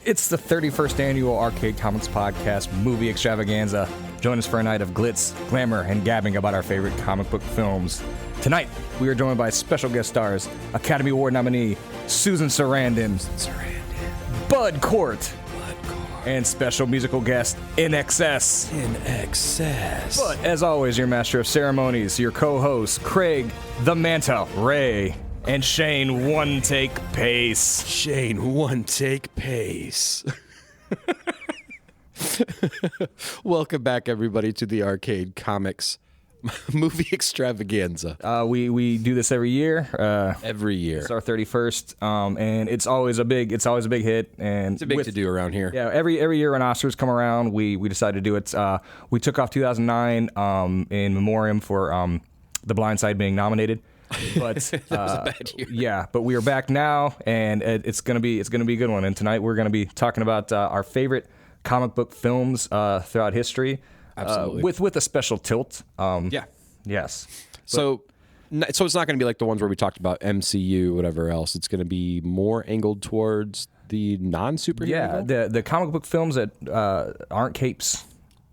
It's the 31st annual Arcade Comics Podcast movie extravaganza. Join us for a night of glitz, glamour, and gabbing about our favorite comic book films. Tonight, we are joined by special guest stars, Academy Award nominee Susan Sarandon, Bud Cort, and special musical guest In Excess. But as always, your master of ceremonies, your co-host Craig the Manta Ray, and Shane One Take Pace. Welcome back, everybody, to the Arcade Comics movie extravaganza. We do this every year. Every year. It's our 31st, and it's always a big hit. And It's a big to do around here. Yeah, every year when Oscars come around, we decide to do it. We took off 2009 in memoriam for The Blind Side being nominated. But that was a bad year. Yeah, but we are back now, and it's gonna be a good one. And tonight we're gonna be talking about our favorite comic book films throughout history. Absolutely. With a special tilt. Yeah. Yes. So it's not going to be like the ones where we talked about MCU, whatever else. It's going to be more angled towards the non-superhero. Yeah, the comic book films that aren't capes.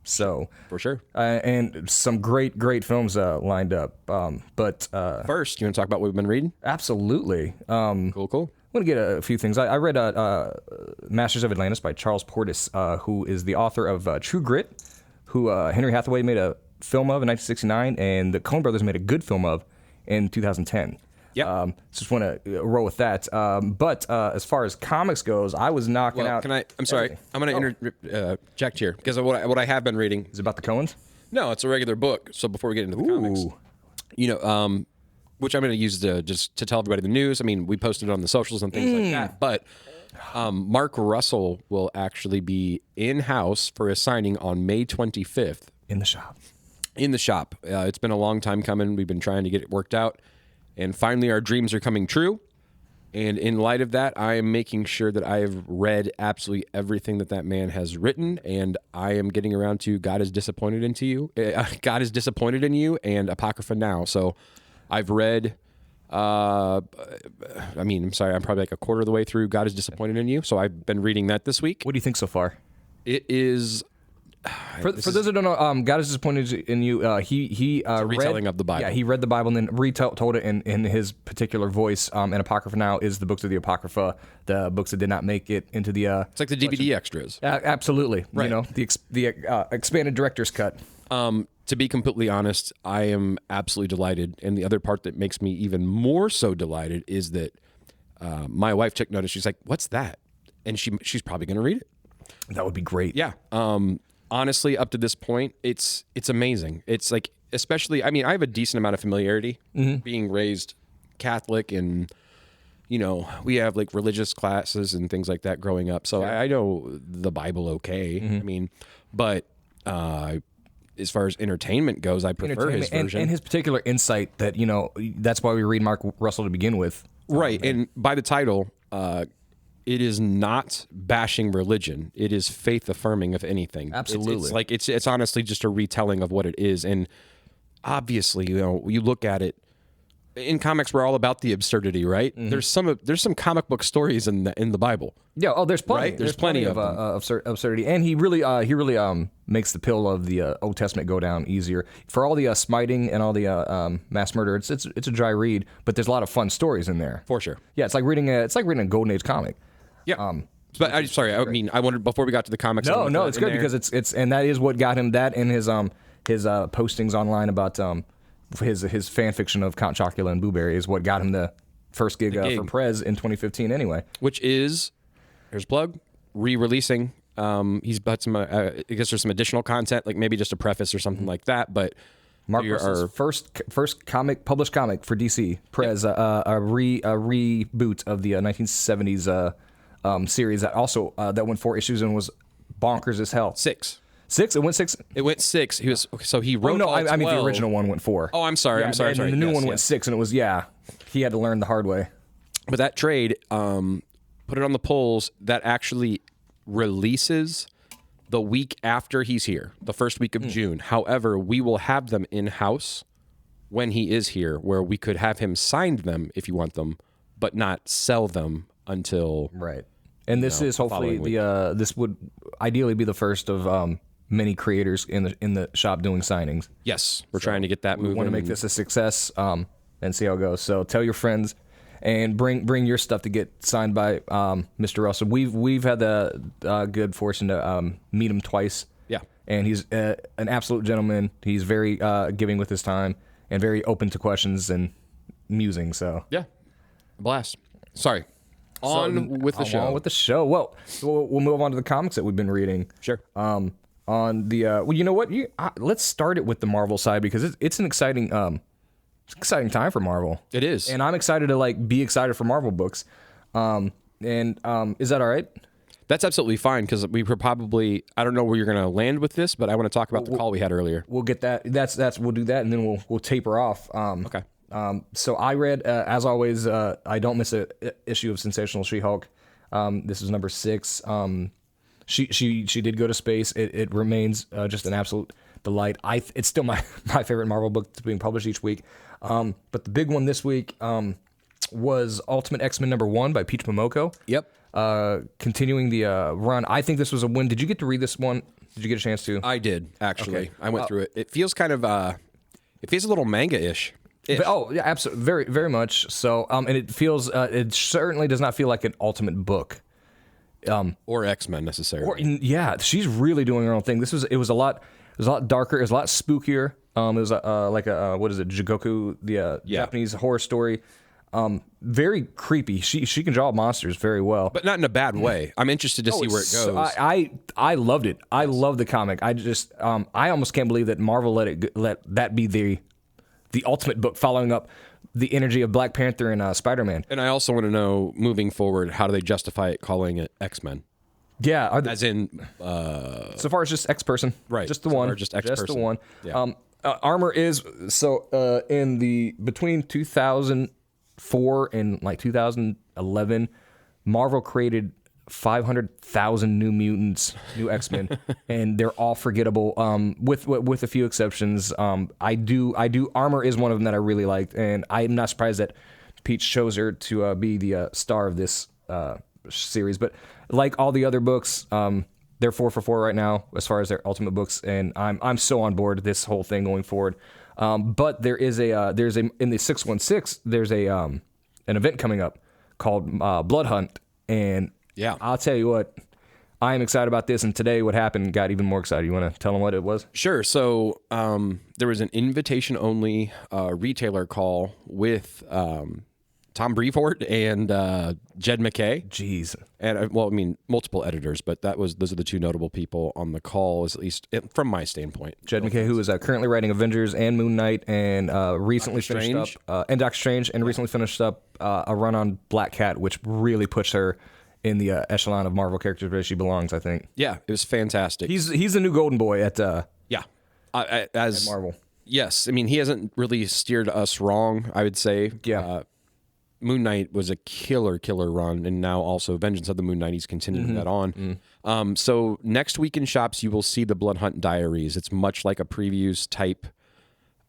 So For sure. And some great films lined up. But First, you want to talk about what we've been reading? absolutely. Cool. I want to get a few things. I read Masters of Atlantis by Charles Portis, who is the author of True Grit, who Henry Hathaway made a film of in 1969, and the Coen brothers made a good film of in 2010. Yep. So just want to roll with that. But as far as comics goes, I was knocking out. I'm sorry. everything. I'm going to interject here because of what I have been reading. Is it about the Coens? No, it's a regular book. So before we get into the comics, which I'm going to use to tell everybody the news. I mean, we posted it on the socials and things like that. But Mark Russell will actually be in-house for a signing on May 25th. In the shop. In the shop. It's been a long time coming. We've been trying to get it worked out. And finally, our dreams are coming true. And in light of that, I am making sure that I have read absolutely everything that man has written. And I am getting around to God is disappointed in you and Apocrypha Now. So I've read, I'm sorry, I'm probably like a quarter of the way through God is disappointed in you. So I've been reading that this week. What do you think so far? It is... For those who don't know, God is disappointed in you. He retelling of the Bible. Yeah, he read the Bible and then retold it in his particular voice. And Apocrypha Now is the books of the Apocrypha, the books that did not make it into the. It's like the DVD extras. Absolutely, Right. You know, the expanded director's cut. To be completely honest, I am absolutely delighted. And the other part that makes me even more so delighted is that my wife took notice. She's like, "What's that?" And she's probably going to read it. That would be great. Yeah. Honestly, up to this point, it's amazing. It's like, especially, I mean, I have a decent amount of familiarity being raised Catholic, and we have like religious classes and things like that growing up. So I know the Bible okay. I mean, but as far as entertainment goes, I prefer his version. And his particular insight that, that's why we read Mark Russell to begin with. Right. And by the title, it is not bashing religion. It is faith affirming, if anything. Absolutely. It's honestly just a retelling of what it is. And obviously, you look at it in comics, we're all about the absurdity, right? There's some comic book stories in the Bible. Yeah. Oh, there's plenty. Right? There's plenty of absurdity, and he really makes the pill of the Old Testament go down easier for all the smiting and all the mass murder. It's a dry read, but there's a lot of fun stories in there. For sure. Yeah, it's like reading a Golden Age comic. Yeah. But I wondered before we got to the comics. No, it's good because it's and that is what got him that and his postings online about his fan fiction of Count Chocula and Blueberry is what got him the first gig. For Prez in 2015 anyway. Which is, here's a plug, re-releasing. He's got some, I guess there's some additional content, like maybe just a preface or something like that, but Mark Russell's first published comic for DC, Prez, a reboot of the 1970s series that also that went 4 issues and was bonkers as hell. 6. 6? It went 6? It went 6. He wrote. Oh no, all I mean the 12. original one went 4. Oh, I'm sorry. And the new one went 6, and it was he had to learn the hard way. But that trade, put it on the polls. That actually releases the week after he's here, the first week of June. However, we will have them in house when he is here, where we could have him sign them if you want them, but not sell them until right. And this is hopefully this would ideally be the first of many creators in the shop doing signings. Yes, we're trying to get that moving. We want to make this a success and see how it goes. So tell your friends and bring your stuff to get signed by Mr. Russell. We've had the good fortune to meet him twice. Yeah, and he's an absolute gentleman. He's very giving with his time and very open to questions and musing. So yeah, blast. Sorry. On with the show. On with the show. Well, we'll move on to the comics that we've been reading. Sure. On the well, you know what? Let's start it with the Marvel side because it's an exciting time for Marvel. It is, and I'm excited to be excited for Marvel books. And is that all right? That's absolutely fine because we were probably, I don't know where you're going to land with this, but I want to talk about the call we had earlier. We'll get that. We'll do that, and then we'll taper off. Okay. So I read, as always, I don't miss an issue of Sensational She-Hulk. This is number 6. She did go to space. It remains just an absolute delight. It's still my favorite Marvel book that's being published each week. But the big one this week was Ultimate X-Men number 1 by Peach Momoko. Yep. Continuing the run. I think this was a win. Did you get to read this one? Did you get a chance to? I did, actually. Okay. I went through it. It feels kind of, it feels a little manga-ish. Oh, yeah, absolutely. Very, very much so. And it feels, it certainly does not feel like an Ultimate book. Or X-Men necessarily. Yeah, she's really doing her own thing. It was a lot darker. It was a lot spookier. It was like a what is it, Jigoku, the Japanese horror story. Very creepy. She can draw monsters very well, but not in a bad way. I'm interested to see where it goes. I loved it. I love the comic. I just I almost can't believe that Marvel let that be the ultimate book, following up the energy of Black Panther and Spider-Man. And I also want to know, moving forward, how do they justify it calling it X-Men? Yeah, as in so far as just X-person, right? Just the one, just X-person. Just the one. Yeah. Armor is so in the between 2004 and like 2011, Marvel created 500,000 new mutants, new X-Men, and they're all forgettable. With a few exceptions. I do. Armor is one of them that I really liked, and I'm not surprised that Peach chose her to be the star of this series. But like all the other books, they're 4 for 4 right now as far as their Ultimate books, and I'm so on board this whole thing going forward. But there's a in the 616 there's an event coming up called Blood Hunt, and yeah, I'll tell you what, I am excited about this. And today, what happened got even more excited. You want to tell them what it was? Sure. So there was an invitation-only retailer call with Tom Brevoort and Jed MacKay. Jeez. And well, I mean, multiple editors, but those are the two notable people on the call, at least from my standpoint. Jed MacKay, who is currently writing Avengers and Moon Knight, and recently finished up and Doctor Strange, and recently finished up a run on Black Cat, which really pushed her in the echelon of Marvel characters where she belongs, I think. Yeah, it was fantastic. He's the new golden boy at as Marvel. Yes, I mean, he hasn't really steered us wrong, I would say. Yeah. Moon Knight was a killer run, and now also Vengeance of the Moon Knight, he's continuing that on. So next week in shops, you will see the Blood Hunt Diaries. It's much like a previews type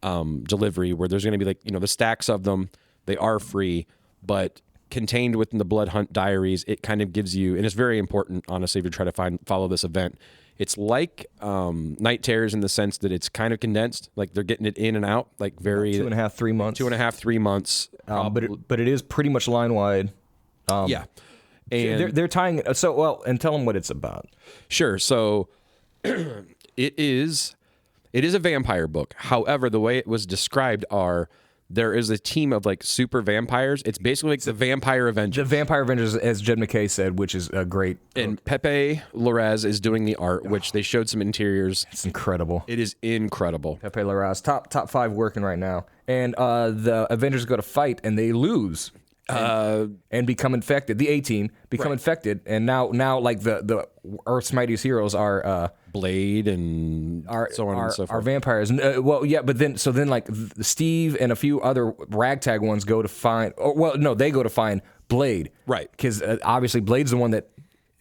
delivery where there's going to be the stacks of them. They are free, but contained within the Blood Hunt Diaries, it kind of gives you, and it's very important, honestly, if you try to follow this event. It's like Night Terrors in the sense that it's kind of condensed, like they're getting it in and out, like very 2.5, 3 months. 2.5, 3 months. But it is pretty much line wide. Yeah, and they're tying it. So well, and tell them what it's about. Sure. So it is a vampire book. However, the way it was described there is a team of like super vampires. It's basically like the Vampire Avengers. The Vampire Avengers, as Jed MacKay said, which is a great. And Pepe Larraz is doing the art, which they showed some interiors. It's incredible. It is incredible. Pepe Larraz, top 5 working right now. And the Avengers go to fight, and they lose. And become infected. The A-Team become infected, and now like the Earth's mightiest heroes are Blade and so on and so forth. Are vampires. Well, yeah, but then like Steve and a few other ragtag ones go to find. They go to find Blade, right? Because obviously Blade's the one that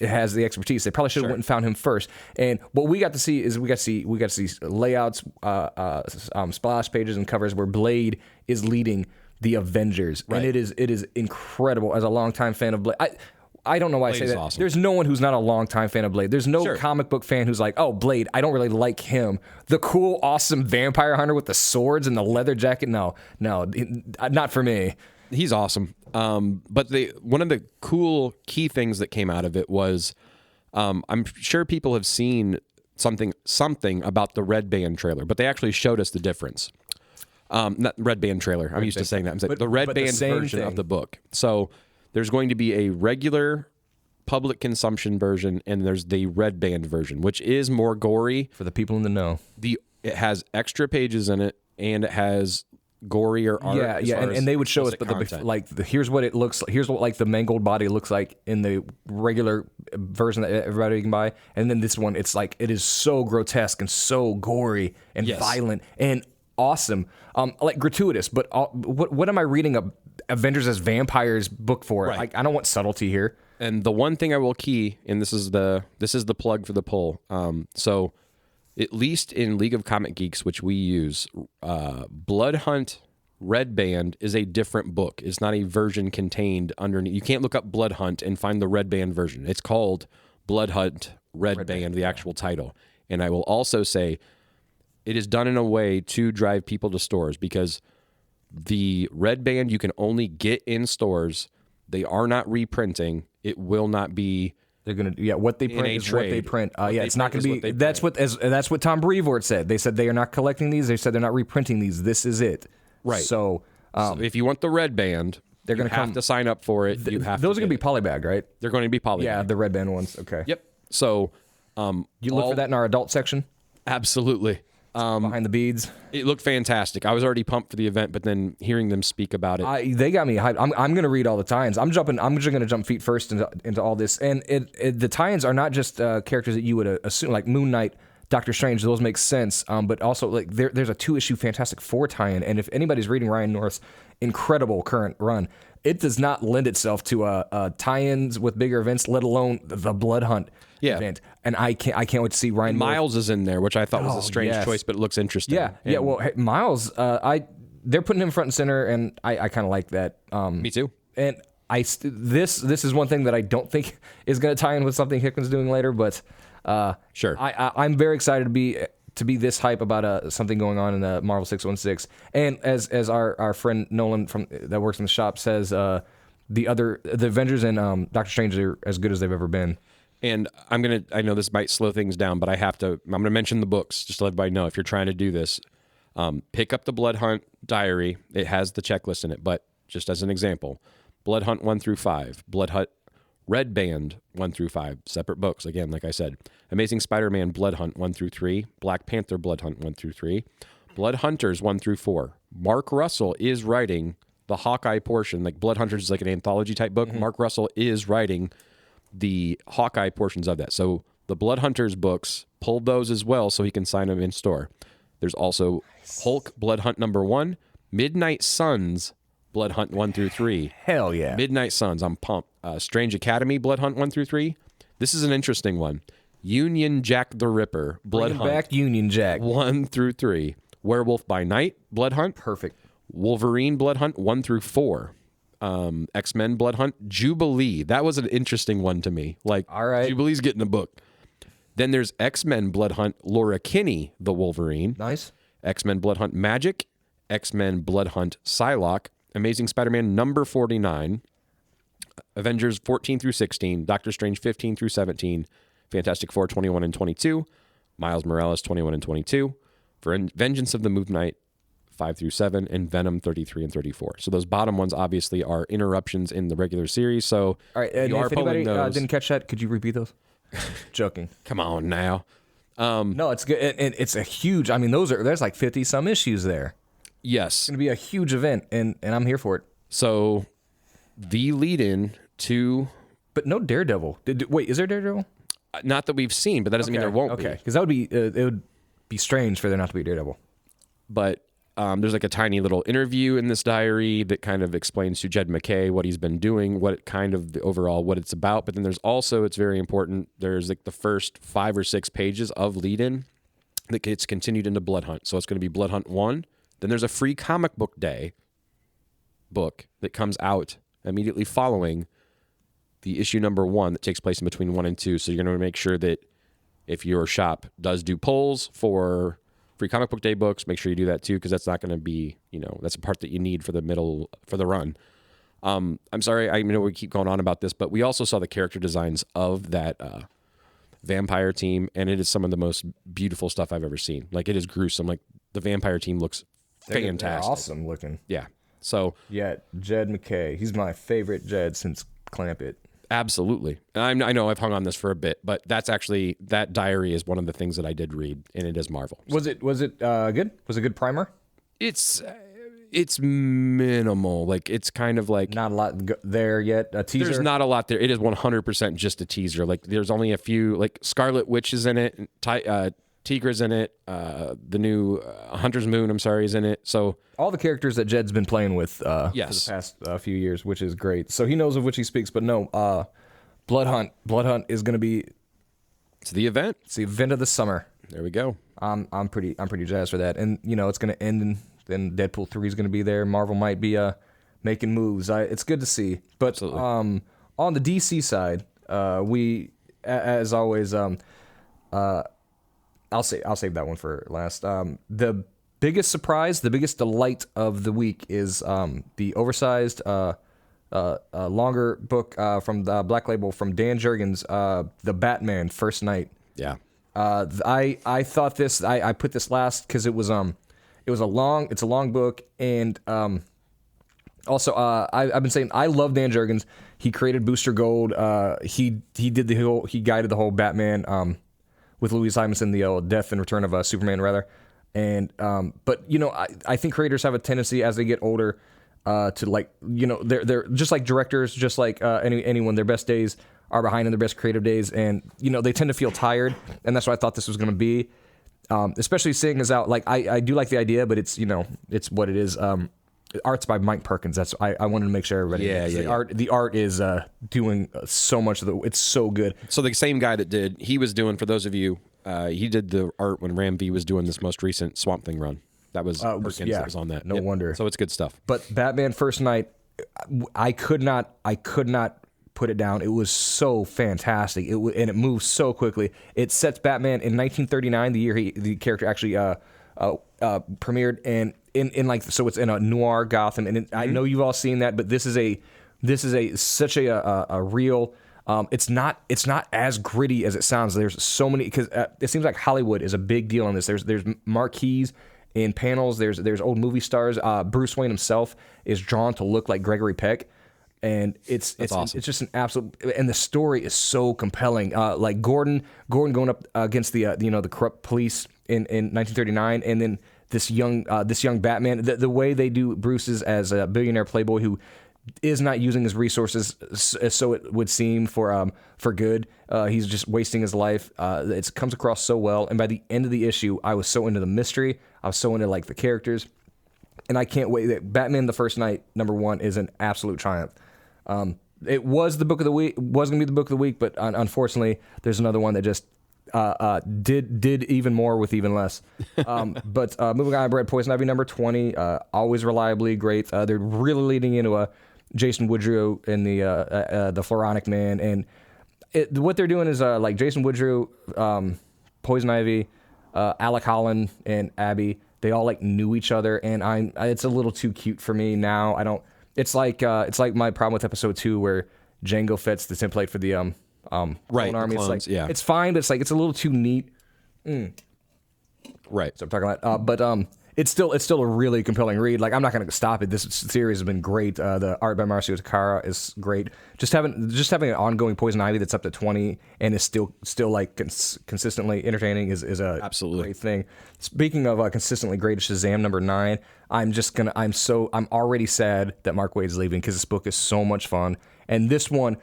has the expertise. They probably should have went and found him first. And what we got to see is we got to see layouts, splash pages, and covers where Blade is leading the Avengers, and it is incredible. As a longtime fan of Blade, I don't know why I Blade say is that. awesome. There's no one who's not a longtime fan of Blade. There's no Sure. comic book fan who's like, oh, Blade, I don't really like him. The cool, awesome vampire hunter with the swords and the leather jacket. No, not for me. He's awesome. But one of the cool key things that came out of it was, I'm sure people have seen something about the Red Band trailer, but they actually showed us the difference. Not Red Band trailer. I'm used to saying that. The Red Band version of the book. So there's going to be a regular public consumption version, and there's the Red Band version, which is more gory. For the people in the know. It has extra pages in it, and it has gorier art. And they would show us, here's what it looks like. Here's what like the mangled body looks like in the regular version that everybody can buy, and then this one, it's like it is so grotesque and so gory and violent and awesome, like gratuitous. But what am I reading a Avengers as Vampires book for? Right. Like I don't want subtlety here. And the one thing I will key, and this is the plug for the poll. So at least in League of Comic Geeks, which we use, Blood Hunt Red Band is a different book. It's not a version contained underneath. You can't look up Blood Hunt and find the Red Band version. It's called Blood Hunt Red Band, the actual title. And I will also say it is done in a way to drive people to stores, because the Red Band you can only get in stores. They are not reprinting. It will not be. They're gonna what they print is trade. what they print. What It's they not print gonna is be. what they That's what Tom Brevoort said. They said they are not collecting these. They said they're not reprinting these. This is it. Right. So, So if you want the Red Band, they're going to have to sign up for it. You have those to are gonna be polybagged, right? They're going to be polybagged. Yeah, the Red Band ones. Okay. Yep. So You look for that in our adult section absolutely. behind the beads. It looked fantastic. I was already pumped for the event, but then hearing them speak about it, They got me hyped. I'm going to read all the tie-ins. I'm just going to jump feet first into all this. And the tie-ins are not just characters that you would assume, like Moon Knight, Doctor Strange. Those make sense. But also, like there's a 2-issue Fantastic Four tie-in. And if anybody's reading Ryan North's incredible current run, it does not lend itself to tie-ins with bigger events, let alone the Blood Hunt event. And I can't wait to see Ryan Miles is in there, which I thought was a strange yes. choice, but it looks interesting. Yeah. Well, hey, Miles, they're putting him front and center, and I kind of like that. Me too. And this is one thing that I don't think is going to tie in with something Hickman's doing later, but Sure. I'm very excited to be this hype about something going on in the Marvel 616. And as our friend Nolan that works in the shop says, the Avengers and Doctor Strange are as good as they've ever been. And I know this might slow things down, but I'm going to mention the books just to let everybody know if you're trying to do this. Pick up the Blood Hunt diary. It has the checklist in it, but just as an example, Blood Hunt 1 through 5, Blood Hunt Red Band 1 through 5, separate books. Again, like I said, Amazing Spider-Man Blood Hunt 1 through 3, Black Panther Blood Hunt 1 through 3, Blood Hunters 1 through 4. Mark Russell is writing the Hawkeye portion. Like Blood Hunters is like an anthology type book. Mm-hmm. Mark Russell is writing the Hawkeye portions of that. So the Blood Hunters books, pull those as well so he can sign them in store. There's also Hulk Blood Hunt number 1, Midnight Suns Blood Hunt 1 through 3. Hell yeah. Midnight Suns, I'm pumped. Strange Academy Blood Hunt 1 through 3. This is an interesting one. Union Jack the Ripper Blood Hunt. Back Union Jack 1 through 3. Werewolf by Night Blood Hunt. Perfect. Wolverine Blood Hunt 1 through 4. X-Men Blood Hunt, Jubilee. That was an interesting one to me. Like, all right. Jubilee's getting a book. Then there's X-Men Blood Hunt, Laura Kinney, the Wolverine. Nice. X-Men Blood Hunt Magic, X-Men Blood Hunt Psylocke, Amazing Spider-Man number 49, Avengers 14 through 16, Doctor Strange 15 through 17, Fantastic Four 21 and 22, Miles Morales 21 and 22, Vengeance of the Moon Knight 5 through 7, and Venom 33 and 34. So those bottom ones obviously are interruptions in the regular series. So all right, and if anybody didn't catch that, could you repeat those? Joking. Come on now. No, it's good. And it's a huge. I mean, there's like 50 some issues there. Yes, it's gonna be a huge event, and I'm here for it. So the lead-in to, but no Daredevil. Wait, is there Daredevil? Not that we've seen, but that doesn't mean there won't be. Okay, because that would be it would be strange for there not to be Daredevil. But there's like a tiny little interview in this diary that kind of explains to Jed McKay what he's been doing, what kind of the overall what it's about. But then there's also, it's very important, there's like the first 5 or 6 pages of lead-in that gets continued into Blood Hunt. So it's going to be Blood Hunt 1. Then there's a free comic book day book that comes out immediately following the issue number 1 that takes place in between 1 and 2. So you're going to make sure that if your shop does do polls for free comic book day books, make sure you do that too, because that's not going to be, that's a part that you need for the run. I'm sorry, I know we keep going on about this, but we also saw the character designs of that vampire team, and it is some of the most beautiful stuff I've ever seen. Like, it is gruesome. Like, the vampire team looks fantastic. They're awesome looking. Yeah. So yeah, Jed McKay. He's my favorite Jed since Clamp It. Absolutely. I know I've hung on this for a bit, but that diary is one of the things that I did read, and it is Marvel. Was it good? Was it a good primer? It's minimal. Like, it's kind of like not a lot there yet. A teaser. There's not a lot there. It is 100% just a teaser. Like, there's only a few. Like, Scarlet Witch is in it. Tigra's in it. The new Hunter's Moon, is in it. So all the characters that Jed's been playing with yes. for the past few years, which is great. So he knows of which he speaks. But no, Blood Hunt is going to be. It's the event. It's the event of the summer. There we go. I'm pretty jazzed for that, and it's going to end in. Then Deadpool 3 is going to be there. Marvel might be making moves. It's good to see. But Absolutely. On the DC side, we, as always, I'll save that one for last. The biggest surprise, the biggest delight of the week is the oversized, longer book from the Black Label from Dan Jurgens, The Batman First Night. Yeah. I thought this. I put this last because it was a long book, and also I've been saying I love Dan Jurgens. He created Booster Gold. He guided the whole Batman with Louise Simonson, the Death and Return of Superman rather. And but I think creators have a tendency as they get older to they're just like directors, just like anyone. Their best days are behind in their best creative days, and they tend to feel tired, and that's what I thought this was going to be. Especially seeing as out, like I do like the idea, but it's it's what it is. Art's by Mike Perkins. That's I wanted to make sure everybody. Yeah. The art is doing so much of it's so good. So the same guy that he was doing, for those of you, he did the art when Ram V was doing this most recent Swamp Thing run. That was Perkins that was on that. No wonder. So it's good stuff. But Batman First Night, I could not put it down. It was so fantastic. And it moves so quickly. It sets Batman in 1939, the year the character actually premiered, and so it's in a noir Gotham. And I know you've all seen that, but this is such a real. It's not as gritty as it sounds. There's so many, because it seems like Hollywood is a big deal on this. There's marquees in panels. There's old movie stars. Bruce Wayne himself is drawn to look like Gregory Peck. And it's awesome. It's just an absolute, and the story is so compelling. Like Gordon going up against the corrupt police in 1939, and then this young Batman. The way they do Bruce is as a billionaire playboy who is not using his resources, so it would seem, for good. He's just wasting his life. It comes across so well, and by the end of the issue, I was so into the mystery. I was so into the characters, and I can't wait. Batman the First Night #1 is an absolute triumph. It was the book of the week. Was going to be the book of the week, but unfortunately, there's another one that just did even more with even less. But moving on, I read Poison Ivy #20. Always reliably great. They're really leading into Jason Woodrue and the Floronic Man, and what they're doing is like Jason Woodrue, Poison Ivy, Alec Holland, and Abby. They all knew each other, and it's a little too cute for me now. I don't. It's like my problem with episode 2 where Jango Fett's the template for the right, clone army. clones, It's it's fine, but it's a little too neat. Right. So I'm talking about, but it's still a really compelling read. I'm not going to stop it. This series has been great. The art by Marcio Takara is great. Just having an ongoing Poison Ivy that's up to 20 and is still consistently entertaining is a Absolutely great thing. Speaking of consistently great, Shazam #9. I'm already sad that Mark Waid's leaving because this book is so much fun. And this one,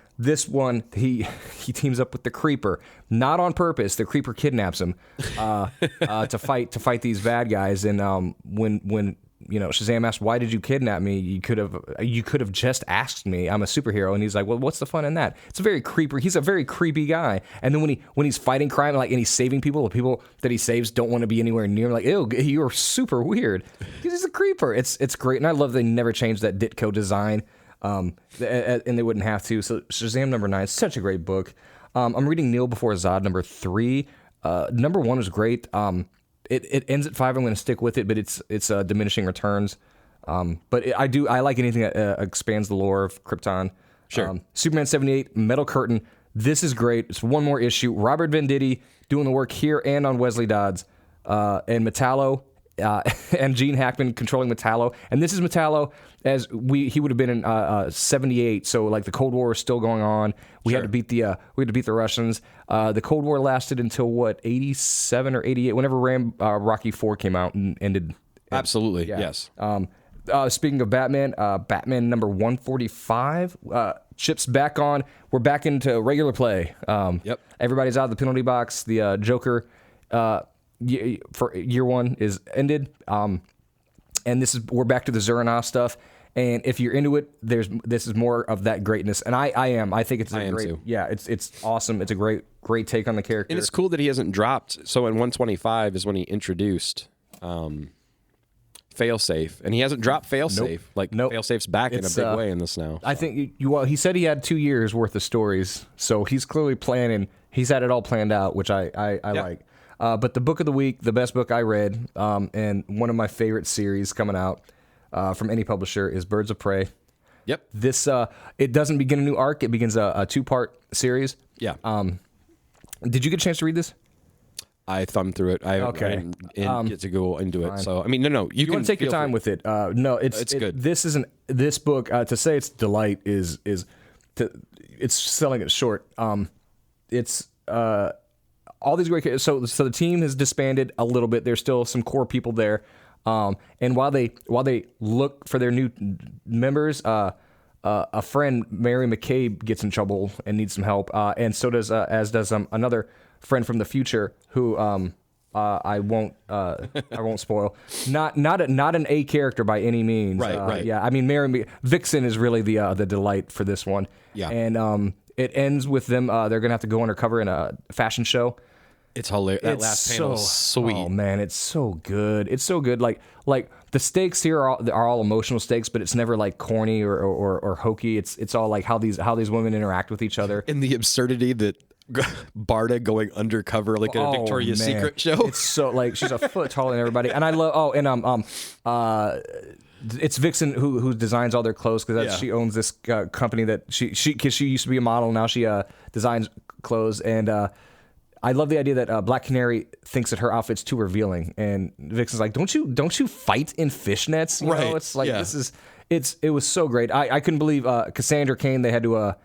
he teams up with the Creeper, not on purpose. The Creeper kidnaps him to fight these bad guys. And when Shazam asks, "Why did you kidnap me? You could have just asked me. I'm a superhero." And he's like, "Well, what's the fun in that?" It's a very creeper. He's a very creepy guy. And then when he's fighting crime, and he's saving people, the people that he saves don't want to be anywhere near him. Ew, you're super weird. Because he's a creeper. It's great, and I love they never changed that Ditko design. and they wouldn't have to. So Shazam #9 is such a great book. I'm reading Kneel Before Zod #3. #1 is great. It ends at 5. I'm going to stick with it, but it's diminishing returns. But I like anything that expands the lore of Krypton. Sure. Superman Superman 78, Metal Curtain. This is great. It's one more issue. Robert Venditti doing the work here and on Wesley Dodds. And Metallo and Gene Hackman controlling Metallo. And this is Metallo as he would have been in 78. So like the Cold War was still going on. We had to beat the Russians. The Cold War lasted until 87 or 88, whenever Rocky IV came out and ended. Absolutely. Yes. Speaking of Batman, Batman #145. Chip's back on. We're back into regular play. Yep. Everybody's out of the penalty box. The Joker for year 1 is ended. And we're back to the Zuranoff stuff. And if you're into it, this is more of that greatness. And I am. I think it's great. Too. Yeah, it's awesome. It's a great take on the character. And it's cool that he hasn't dropped. So in 125 is when he introduced Failsafe, and he hasn't dropped Failsafe. Failsafe's back in a big way in this now. So. I think he said he had 2 years worth of stories, so he's clearly planning. He's had it all planned out, which I like. But the book of the week, the best book I read, and one of my favorite series coming out from any publisher is Birds of Prey. Yep. This it doesn't begin a new arc; it begins a 2-part series. Yeah. Did you get a chance to read this? I thumbed through it. I didn't get to go into it. So I mean, no. You can want to take your time with it. No, it's good. This book to say it's delight is it's selling it short. It's all these great characters. So the team has disbanded a little bit. There's still some core people there. And while they look for their new members, a friend, Mary McCabe, gets in trouble and needs some help. And so does another friend from the future who I won't spoil. Not an A character by any means. Right. Yeah, I mean Vixen is really the delight for this one. Yeah. And it ends with them. They're gonna have to go undercover in a fashion show. It's hilarious. That last panel is sweet. Oh man, it's so good. It's so good. Like the stakes here are all emotional stakes, but it's never like corny or hokey. It's all like how these women interact with each other. And the absurdity that Barda going undercover like in a Victoria's Secret show. It's so like she's a foot taller than everybody. And I love it's Vixen who designs all their clothes because she owns this company that she used to be a model. Now she designs clothes. And I love the idea that Black Canary thinks that her outfit's too revealing, and Vixen's like, "Don't you fight in fishnets?" You know, it's like it was so great. I couldn't believe Cassandra Cain they had to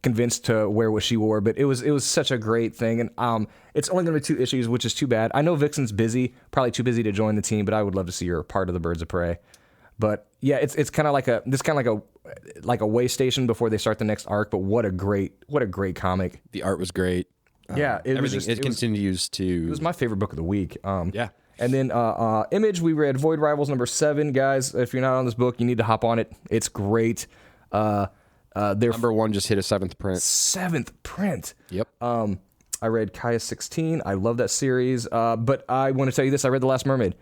convinced to wear what she wore, but it was such a great thing. And it's only going to be 2 issues, which is too bad. I know Vixen's busy, probably too busy to join the team, but I would love to see her part of the Birds of Prey. But yeah, it's kind of like a way station before they start the next arc. But what a great comic. The art was great. Yeah, it continues to. It was my favorite book of the week. Yeah. And then Image, we read Void Rivals #7. Guys, if you're not on this book, you need to hop on it. It's great. Their #1 just hit a 7th print. 7th print. Yep. I read Kaya 16. I love that series. But I want to tell you this: I read The Last Mermaid.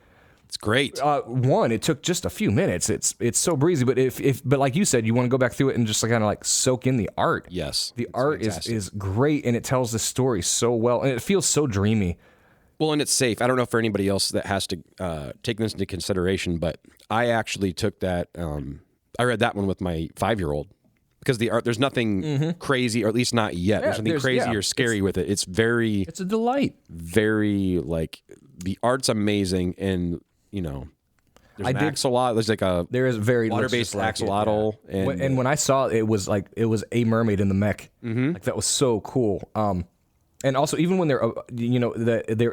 It's great. It took just a few minutes. It's so breezy. But but like you said, you want to go back through it and just kind of like soak in the art. Yes, the art is great, and it tells the story so well, and it feels so dreamy. Well, and it's safe. I don't know for anybody else that has to take this into consideration, but I actually took that. I read that one with my 5-year-old. Because the art, there's nothing crazy, or at least not yet. There's nothing crazy or scary with it. It's a delight. Very like the art's amazing, and there's an axolotl. There's like there is very water-based axolotl, and when I saw it, it was a mermaid in the mech. Like that was so cool. And also even when they're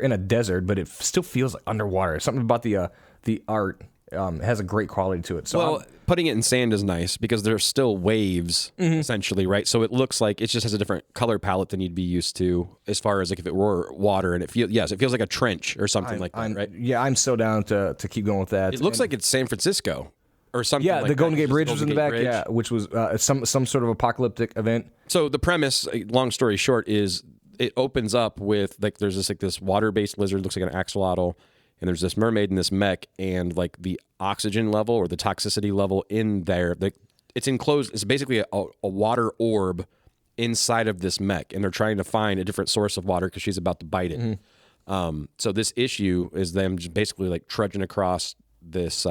in a desert, but it still feels like underwater. Something about the art has a great quality to it. So putting it in sand is nice because there's still waves essentially, right? So it looks like it just has a different color palette than you'd be used to as far as like if it were water, and it feels like a trench or something like that, right? Yeah, I'm so down to keep going with that. It looks like it's San Francisco or something. Yeah, like the Golden Gate Bridge was in the back. Bridge. Yeah, which was some sort of apocalyptic event. So the premise, long story short, is it opens up with like there's this water-based lizard, looks like an axolotl. And there's this mermaid in this mech, and like the oxygen level or the toxicity level in there, it's enclosed. It's basically a water orb inside of this mech, and they're trying to find a different source of water because she's about to bite it. So this issue is them just basically like trudging across this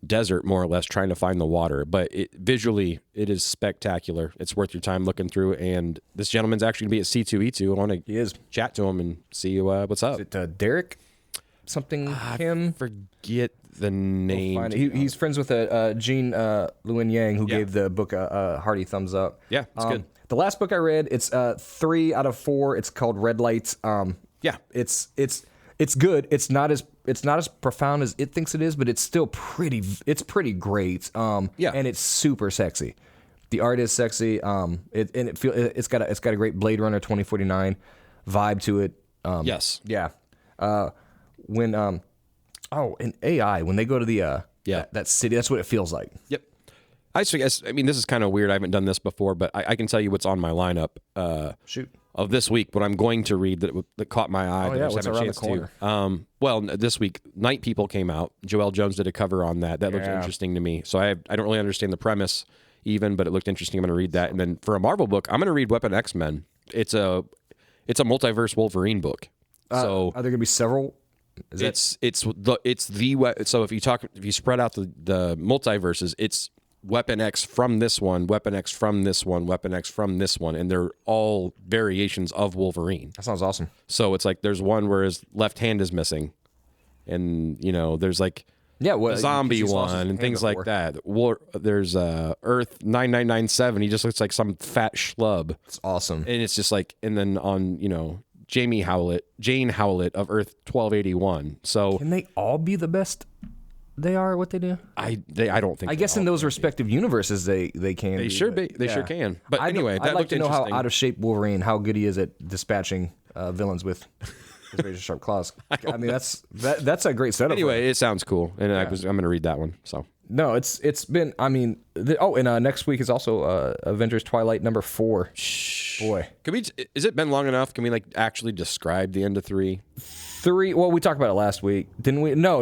desert, more or less, trying to find the water. But visually, it is spectacular. It's worth your time looking through. And this gentleman's actually going to be at C2E2. I want to chat to him and see what's up. Is it Derek? Something him? Forget the name. He's friends with Gene Luen Yang, who gave the book a hearty thumbs up. Yeah, it's good. The last book I read, it's 3 out of 4. It's called Red Lights. It's good. It's not as profound as it thinks it is, but it's still pretty great. And it's super sexy. The art is sexy. It's got a great Blade Runner 2049 vibe to it. Yes. Yeah. In AI, when they go to the that city, that's what it feels like. Yep. I guess, I mean, this is kind of weird. I haven't done this before, but I can tell you what's on my lineup. Shoot. Of this week, what I'm going to read that caught my eye. That I what's haven't around a chance the corner? to. Well, this week, Night People came out. Joelle Jones did a cover on that. That looked interesting to me. So I don't really understand the premise even, but it looked interesting. I'm going to read that. And then for a Marvel book, I'm going to read Weapon X-Men. It's a multiverse Wolverine book. So are there going to be several? So if you spread out the multiverses, it's Weapon X from this one, Weapon X from this one, Weapon X from this one, and they're all variations of Wolverine. That sounds awesome. So it's like there's one where his left hand is missing, and there's like a zombie one and things like that. There's Earth 9997. He just looks like some fat schlub. It's awesome, and it's just like, and then on Jane Howlett of Earth 1281. So can they all be the best? They are at what they do. I don't think. I guess in those respective univerers they can. They sure can. But anyway, I'd like to know how out of shape Wolverine, how good he is at dispatching villains with his razor sharp claws. I mean, that's a great setup. Anyway, it sounds cool, and I'm going to read that one. So no, it's been. I mean, and next week is also Avengers Twilight #4. Boy, is it been long enough? Can we actually describe the end of 3? 3. Well, we talked about it last week, didn't we? No.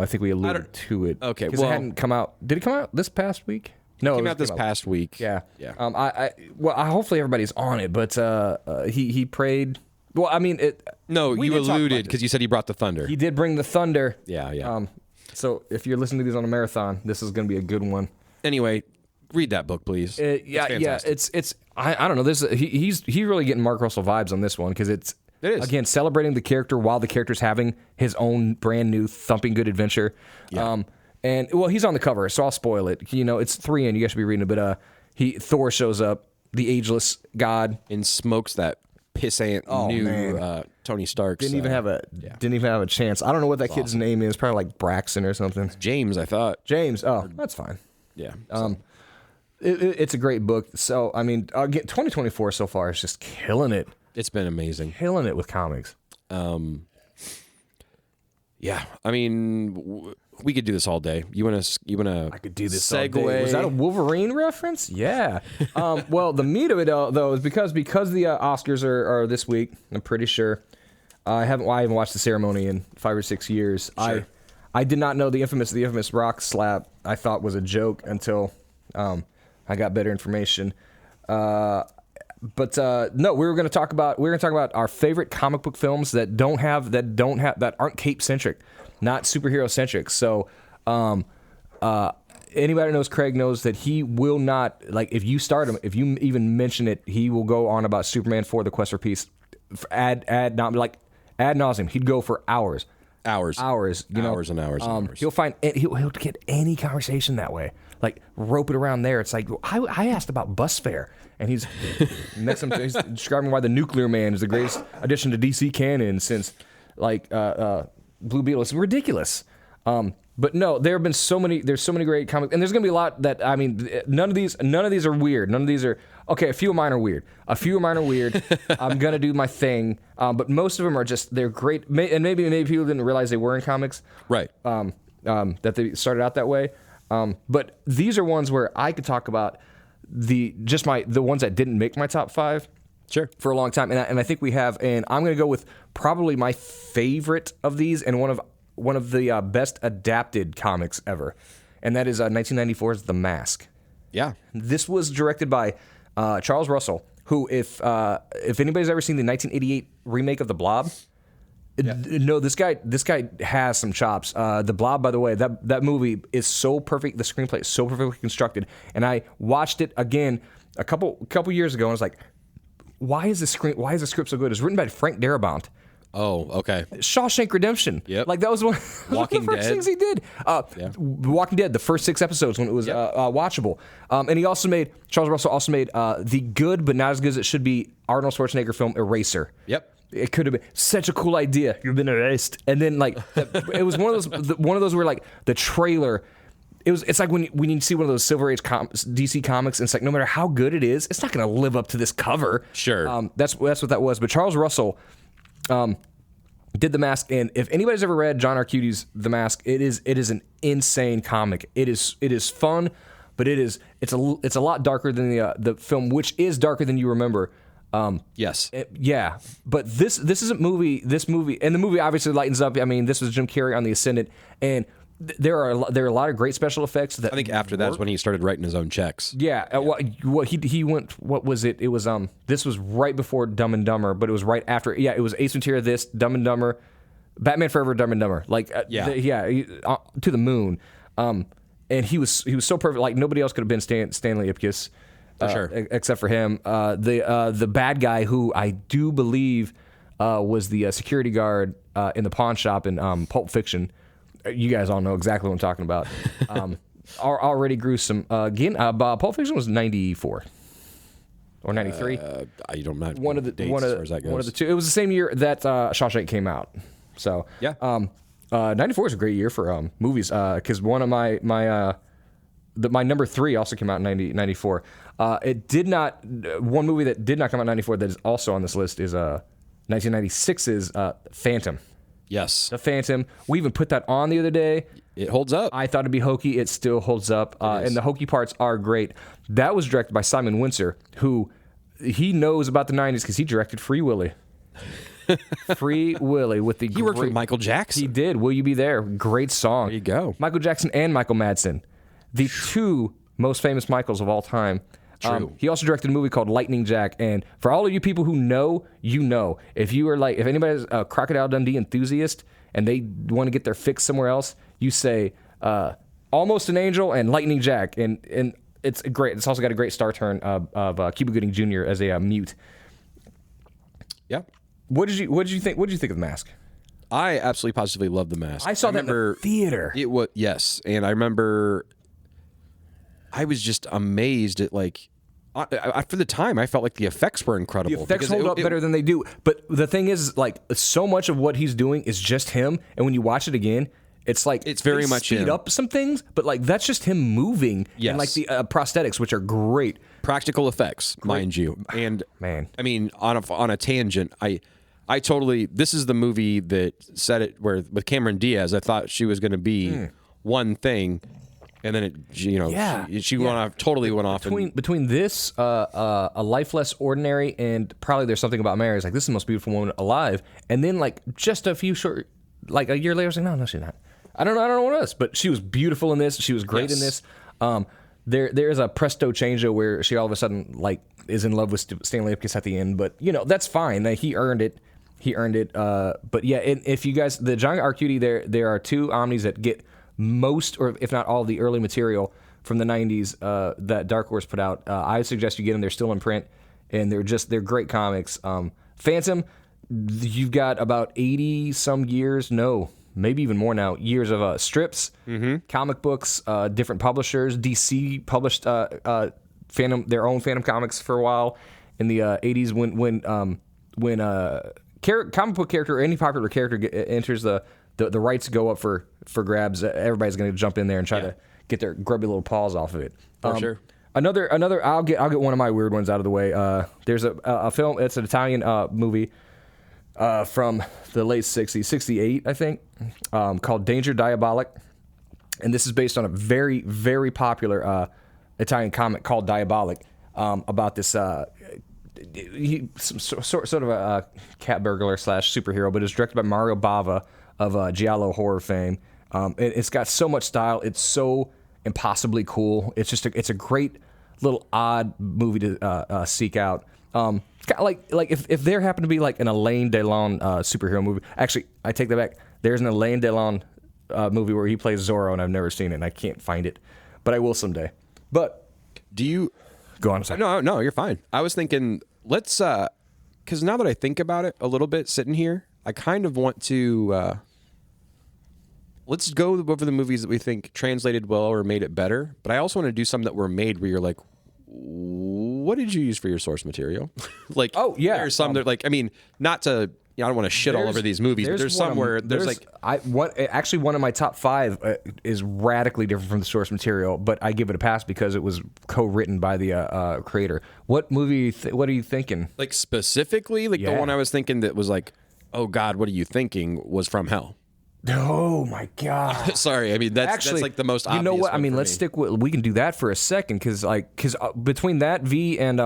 I think we alluded to it. Okay, because it hadn't come out. Did it come out this past week? No, it came out this past week. Yeah. Hopefully everybody's on it, but he prayed. Well, I mean, No, you alluded because you said he brought the thunder. He did bring the thunder. Yeah. So if you're listening to these on a marathon, this is going to be a good one. Anyway, read that book, please. It's I don't know. He's really getting Mark Russell vibes on this one because it is. Again, celebrating the character while the character's having his own brand new thumping good adventure. Yeah. He's on the cover, so I'll spoil it. It's 3 and you guys should be reading it, but Thor shows up, the ageless god, and smokes that pissant Tony Stark. Didn't even have a chance. I don't know what that kid's name is. Probably like Braxton or something. It's James, I thought. James. Oh, that's fine. Yeah. It's a great book. So I mean, 2024 so far is just killing it. It's been amazing. Killing it with comics. Yeah. I mean, we could do this all day. You want to? I could do this segue. all day. Was that a Wolverine reference? Yeah. Well, the meat of it though is because the Oscars are this week. I'm pretty sure. I haven't watched the ceremony in 5 or 6 years. Sure. I did not know the infamous rock slap. I thought was a joke until I got better information. But no, we're going to talk about our favorite comic book films that aren't cape centric, not superhero centric. So, anybody who knows Craig knows that he will not, like, if you start him, if you even mention it, he will go on about Superman 4: The Quest for Peace, ad nauseum. He'd go for hours. Hours and hours. He'll get any conversation that way. Like, rope it around there. It's like, I asked about bus fare, and he's describing why the Nuclear Man is the greatest addition to DC canon since Blue Beetle. It's ridiculous. But no, there's so many great comics, and there's gonna be a lot that, I mean, none of these are weird. None of these are okay. A few of mine are weird. I'm gonna do my thing, but most of them are they're great. And maybe people didn't realize they were in comics, right? That they started out that way. But these are ones where I could talk about the ones that didn't make my top 5. Sure. For a long time, and I think we have, and I'm gonna go with probably my favorite of these, and one of the best adapted comics ever, and that is 1994's The Mask. Yeah. This was directed by Charles Russell, who, if anybody's ever seen the 1988 remake of The Blob, no, this guy has some chops. The Blob, by the way, that movie is so perfect. The screenplay is so perfectly constructed, and I watched it again a couple years ago, and I was like, why is the script so good? It's written by Frank Darabont. Oh, okay. Shawshank Redemption. Yep. Like that was one Walking of the first Dead. things he did. Walking Dead, the first 6 episodes when it was watchable. And Charles Russell also made the good but not as good as it should be Arnold Schwarzenegger film Eraser. Yep. It could have been such a cool idea. You've been erased, and then like it was one of those where like the trailer. It's like when you see one of those Silver Age DC comics, and it's like no matter how good it is, it's not going to live up to this cover. Sure. That's what that was. But Charles Russell did The Mask, and if anybody's ever read John Arcute's The Mask, it is an insane comic. It is fun, but it's a lot darker than the film, which is darker than you remember. Yes. But this isn't movie. This movie, and the movie obviously lightens up. I mean, this was Jim Carrey on The Ascendant, and there are a lot of great special effects. That I think after that's when he started writing his own checks. Yeah. What he went. What was it? It was This was right before Dumb and Dumber, but it was right after. Yeah. It was Ace Ventura. This Dumb and Dumber, Batman Forever, Dumb and Dumber. Like to the moon. And he was so perfect. Like nobody else could have been Stanley Ipkiss. For sure. Except for him. The bad guy who I do believe was the security guard in the pawn shop in Pulp Fiction. You guys all know exactly what I'm talking about. Already gruesome. Again, Pulp Fiction was 94 or 93. I don't know. One of the dates as far as that goes. One of the two. It was the same year that Shawshank came out. So yeah. 94 is a great year for movies because one of my number 3 also came out in 94. It did not. One movie that did not come out in 94 that is also on this list is 1996's Phantom. Yes. The Phantom. We even put that on the other day. It holds up. I thought it'd be hokey. It still holds up. And the hokey parts are great. That was directed by Simon Wincer, who he knows about the 90s because he directed Free Willy. Free Willy with the He worked with Michael Jackson. He did. Will You Be There? Great song. There you go. Michael Jackson and Michael Madsen. The 2 most famous Michaels of all time. True. He also directed a movie called Lightning Jack, and for all of you people who know, you know. If anybody's a Crocodile Dundee enthusiast and they want to get their fix somewhere else, you say Almost an Angel and Lightning Jack, and it's great. It's also got a great star turn of Cuba Gooding Jr. as a mute. Yeah. What did you think? What did you think of The Mask? I absolutely positively love The Mask. I saw that in the theater. It was yes, and I remember I was just amazed at for the time I felt like the effects were incredible. The effects hold up better than they do. But the thing is, like, so much of what he's doing is just him, and when you watch it again, it's like it's very they much speed him. up some things, but like that's just him moving. Yes. And like the prosthetics, which are great. Practical effects, mind you. And man, I mean, on a tangent, I totally. This is the movie that said it where with Cameron Diaz. I thought she was going to be one thing, and then she went off. Totally went off. Between this, a Life Less Ordinary, and probably There's Something About Mary. It's like this is the most beautiful woman alive. And then like just a few short, like a year later, I was like, no, she's not. I don't know what it is, but she was beautiful in this. She was great in this. There's a presto change where she all of a sudden like is in love with Stanley Ipkiss at the end, but that's fine. He earned it. But yeah, if you guys, the John Arcudi, there are 2 Omnis that get most, or if not all, the early material from the 90s that Dark Horse put out. I suggest you get them. They're still in print, and they're great comics. Phantom, you've got about 80 some years, no, maybe even more now, years of strips, comic books, different publishers. DC published Phantom, their own Phantom comics for a while in the 80s when comic book character or any popular character enters the rights go up for grabs. Everybody's going to jump in there and try to get their grubby little paws off of it. For sure. Another. I'll get one of my weird ones out of the way. There's a film. It's an Italian movie from the late '60s, '68, I think, called Danger Diabolic, and this is based on a very, very popular Italian comic called Diabolic about this. Sort of a cat burglar / superhero, but it's directed by Mario Bava of Giallo horror fame. It's got so much style. It's so impossibly cool. It's just it's a great little odd movie to seek out. Like if there happened to be like an Alain Delon superhero movie. Actually, I take that back. There's an Alain Delon movie where he plays Zorro, and I've never seen it, and I can't find it, but I will someday. But do you go on? Sorry. No, you're fine. I was thinking, let's because now that I think about it a little bit, sitting here, I kind of want to let's go over the movies that we think translated well or made it better. But I also want to do some that were made where you're like, what did you use for your source material? Like, oh yeah, there's some that like, I mean, not to. I don't want to shit all over these movies, but there's some where there's like actually one of my top 5 is radically different from the source material, but I give it a pass because it was co-written by the creator. What movie? What are you thinking? Like specifically, like the one I was thinking that was like, oh God, what are you thinking? Was From Hell. Oh my God! Sorry, I mean that's like the most obvious. You know what? I mean, let's stick with. We can do that for a second because between that V and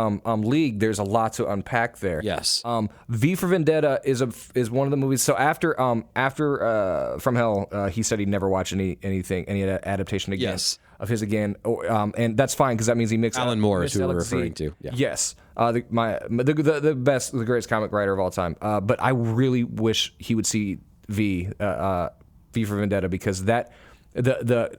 League, there's a lot to unpack there. Yes. V for Vendetta is one of the movies. So after From Hell, he said he'd never watch any adaptation again. Yes. Of his again, and that's fine because that means he mixed. Alan Moore is who we're referring to. Yeah. Yes, the greatest comic writer of all time. But I really wish he would see V for Vendetta because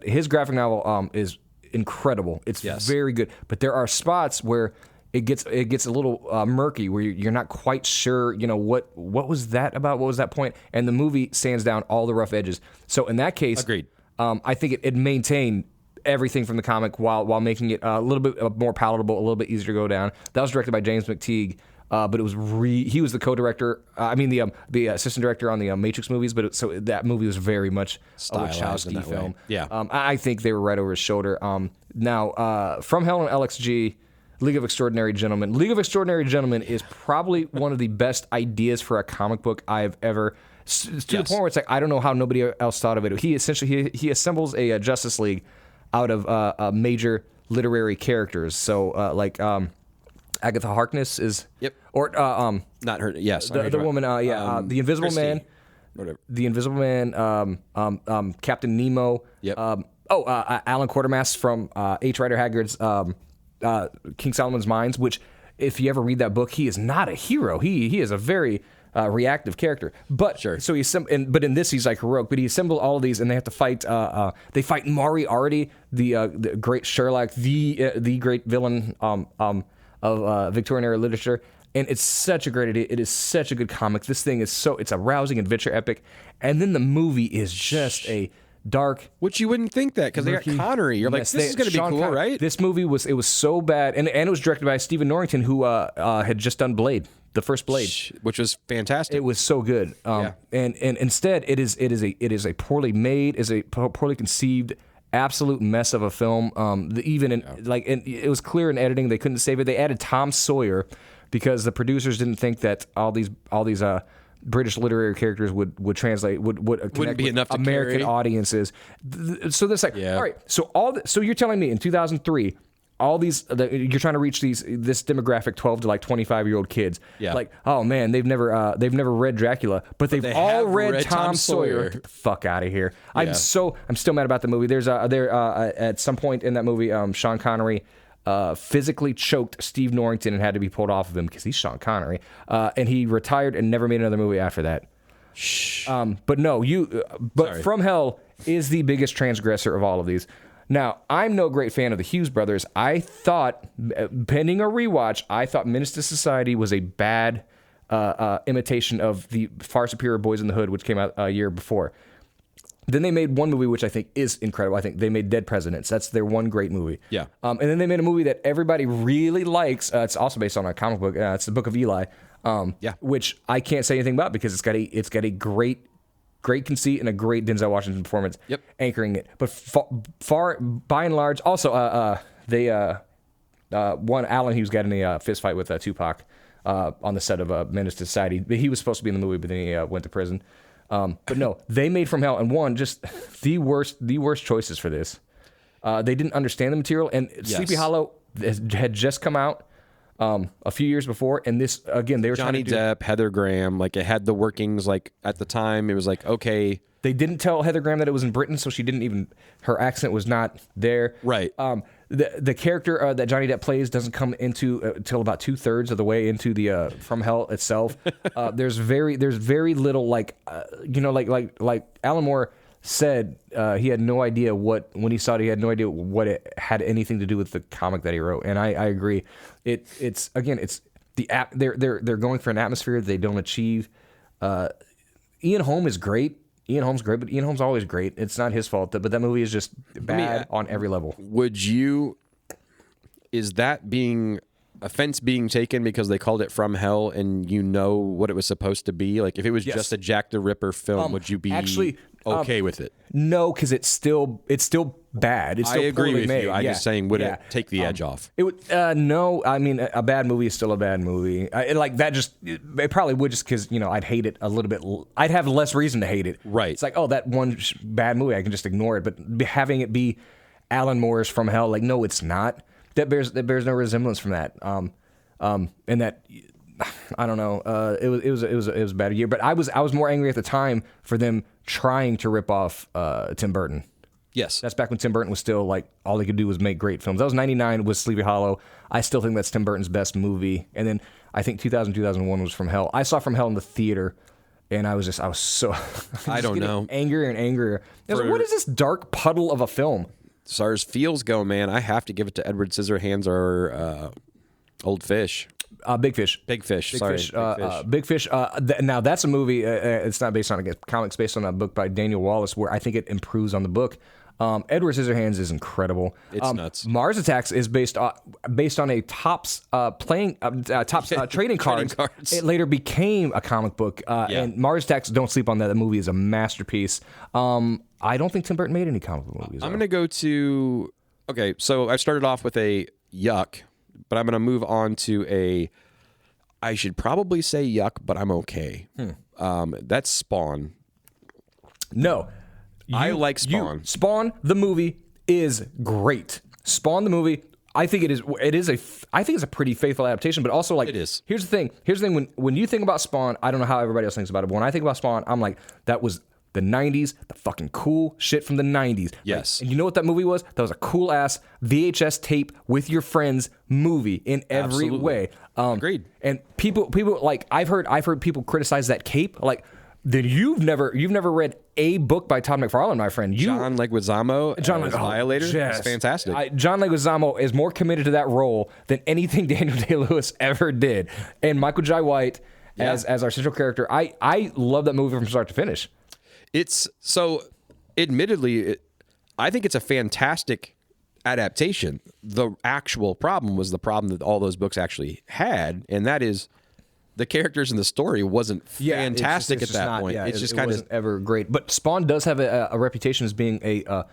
his graphic novel is incredible. It's very good, but there are spots where it gets a little murky where you're not quite sure. What was that about? What was that point? And the movie sands down all the rough edges. So in that case, agreed. I think it maintained everything from the comic while making it a little bit more palatable, a little bit easier to go down. That was directed by James McTeague. But it was he was the co-director. The assistant director on the Matrix movies. But so that movie was very much a Wachowski film. Way. Yeah, I think they were right over his shoulder. Now, From Hell and LXG, League of Extraordinary Gentlemen. League of Extraordinary Gentlemen is probably one of the best ideas for a comic book I've ever. To the point where it's like I don't know how nobody else thought of it. He essentially he assembles a Justice League out of major literary characters. So Agatha Harkness is, or not her. Yes, the woman. The Invisible Christie. Man, whatever. The Invisible Man, Captain Nemo. Yep. Alan Quatermass from H. Rider Haggard's King Solomon's Mines. Which, if you ever read that book, he is not a hero. He is a very reactive character. But sure. So but in this he's like heroic. But he assembled all of these, and they have to fight. They fight Moriarty, the great Sherlock, the great villain. Of Victorian era literature, and it's such a great idea. It is such a good comic. This thing is it's a rousing adventure epic, and then the movie is just a dark. Which you wouldn't think that because they got Connery. You're like, this is going to be cool, right? This movie was so bad, and it was directed by Stephen Norrington, who had just done Blade, the first Blade, which was fantastic. It was so good. And instead, it is a poorly made, poorly conceived. Absolute mess of a film. It was clear in editing they couldn't save it. They added Tom Sawyer because the producers didn't think that all these British literary characters would translate would wouldn't be enough to American carry. audiences. So this all right. So you're telling me in 2003. All these, you're trying to reach this demographic, 12 to 25-year-old kids. Yeah. Like, oh man, they've never read Dracula, but they've all read Tom Sawyer. Get the fuck out of here! Yeah. I'm still mad about the movie. There's at some point in that movie, Sean Connery physically choked Steve Norrington and had to be pulled off of him because he's Sean Connery, and he retired and never made another movie after that. Shh. But From Hell is the biggest transgressor of all of these. Now, I'm no great fan of the Hughes brothers. I thought, pending a rewatch, Menace to Society was a bad imitation of the far superior Boys in the Hood, which came out a year before. Then they made one movie which I think is incredible. I think they made Dead Presidents. That's their one great movie. Yeah. And then they made a movie that everybody really likes. It's also based on a comic book. It's the Book of Eli. Which I can't say anything about because it's got a great conceit and a great Denzel Washington performance anchoring it. But far by and large, also Alan Hughes got in a fist fight with Tupac on the set of Menace to Society. He was supposed to be in the movie, but then he went to prison. But no, they made From Hell and one just the worst choices for this. They didn't understand the material, and Sleepy Hollow had just come out a few years before, and this again they were Johnny trying to Depp, Heather Graham, like it had the workings. Like at the time, it was like okay, They didn't tell Heather Graham that it was in Britain, so she didn't even. Her accent was not there. Right. The character that Johnny Depp plays doesn't come into until about 2/3 of the way into the From Hell itself. There's very little like Alan Moore said he had no idea when he saw it, he had no idea what it had anything to do with the comic that he wrote, and I agree. It's the app. They're going for an atmosphere they don't achieve. Ian Holm is great. Ian Holm's great, but Ian Holm's always great. It's not his fault, but that movie is just bad on every level. Is that being offense being taken because they called it From Hell and you know what it was supposed to be? Like if it was just a Jack the Ripper film, would you be okay with it? No, because it's still bad. It's still I agree with made. you. I'm just saying, would it take the edge off? It would. No, I mean, a bad movie is still a bad movie. It probably would just because I'd hate it a little bit. I'd have less reason to hate it. Right. It's like, oh, that one bad movie, I can just ignore it. But having it be Alan Moore's From Hell, like, no, it's not. That bears no resemblance from that. And that. I don't know. It was a bad year, but I was more angry at the time for them trying to rip off Tim Burton. Yes, that's back when Tim Burton was still like all he could do was make great films. That was '99 with Sleepy Hollow. I still think that's Tim Burton's best movie. And then I think 2001 was From Hell. I saw From Hell in the theater, and I was so I don't know, angrier and angrier. I was like, what is this dark puddle of a film? As far as feels go, man, I have to give it to Edward Scissorhands or Old Fish. Big Fish. Big Fish. Big Fish. Now that's a movie. It's not based on a comic. It's based on a book by Daniel Wallace, where I think it improves on the book. Edward Scissorhands is incredible. It's nuts. Mars Attacks is based on a Topps trading cards. It later became a comic book. And Mars Attacks, don't sleep on that. The movie is a masterpiece. I don't think Tim Burton made any comic book movies. I'm going to go to. Okay, so I started off with a yuck. But I'm going to move on to I should probably say yuck, but I'm okay. That's Spawn. No. I like Spawn. Spawn, the movie, is great. Spawn, the movie, I think I think it's a pretty faithful adaptation, but also like... It is. Here's the thing. When you think about Spawn, I don't know how everybody else thinks about it, but when I think about Spawn, I'm like, that was... the 90s, the fucking cool shit from the 90s. Yes. And you know what that movie was? That was a cool-ass VHS tape with your friends movie in every way. Agreed. And people like, I've heard people criticize that cape. Like, then you've never read a book by Todd McFarlane, my friend. John Leguizamo as Violator. Yes. It's fantastic. John Leguizamo is more committed to that role than anything Daniel Day-Lewis ever did. And Michael Jai White as our central character. I love that movie from start to finish. It's so, admittedly, I think it's a fantastic adaptation. The actual problem was the problem that all those books actually had, and that is the characters in the story wasn't fantastic at that point. Yeah, it's just it kind wasn't ever great. But Spawn does have a reputation as being a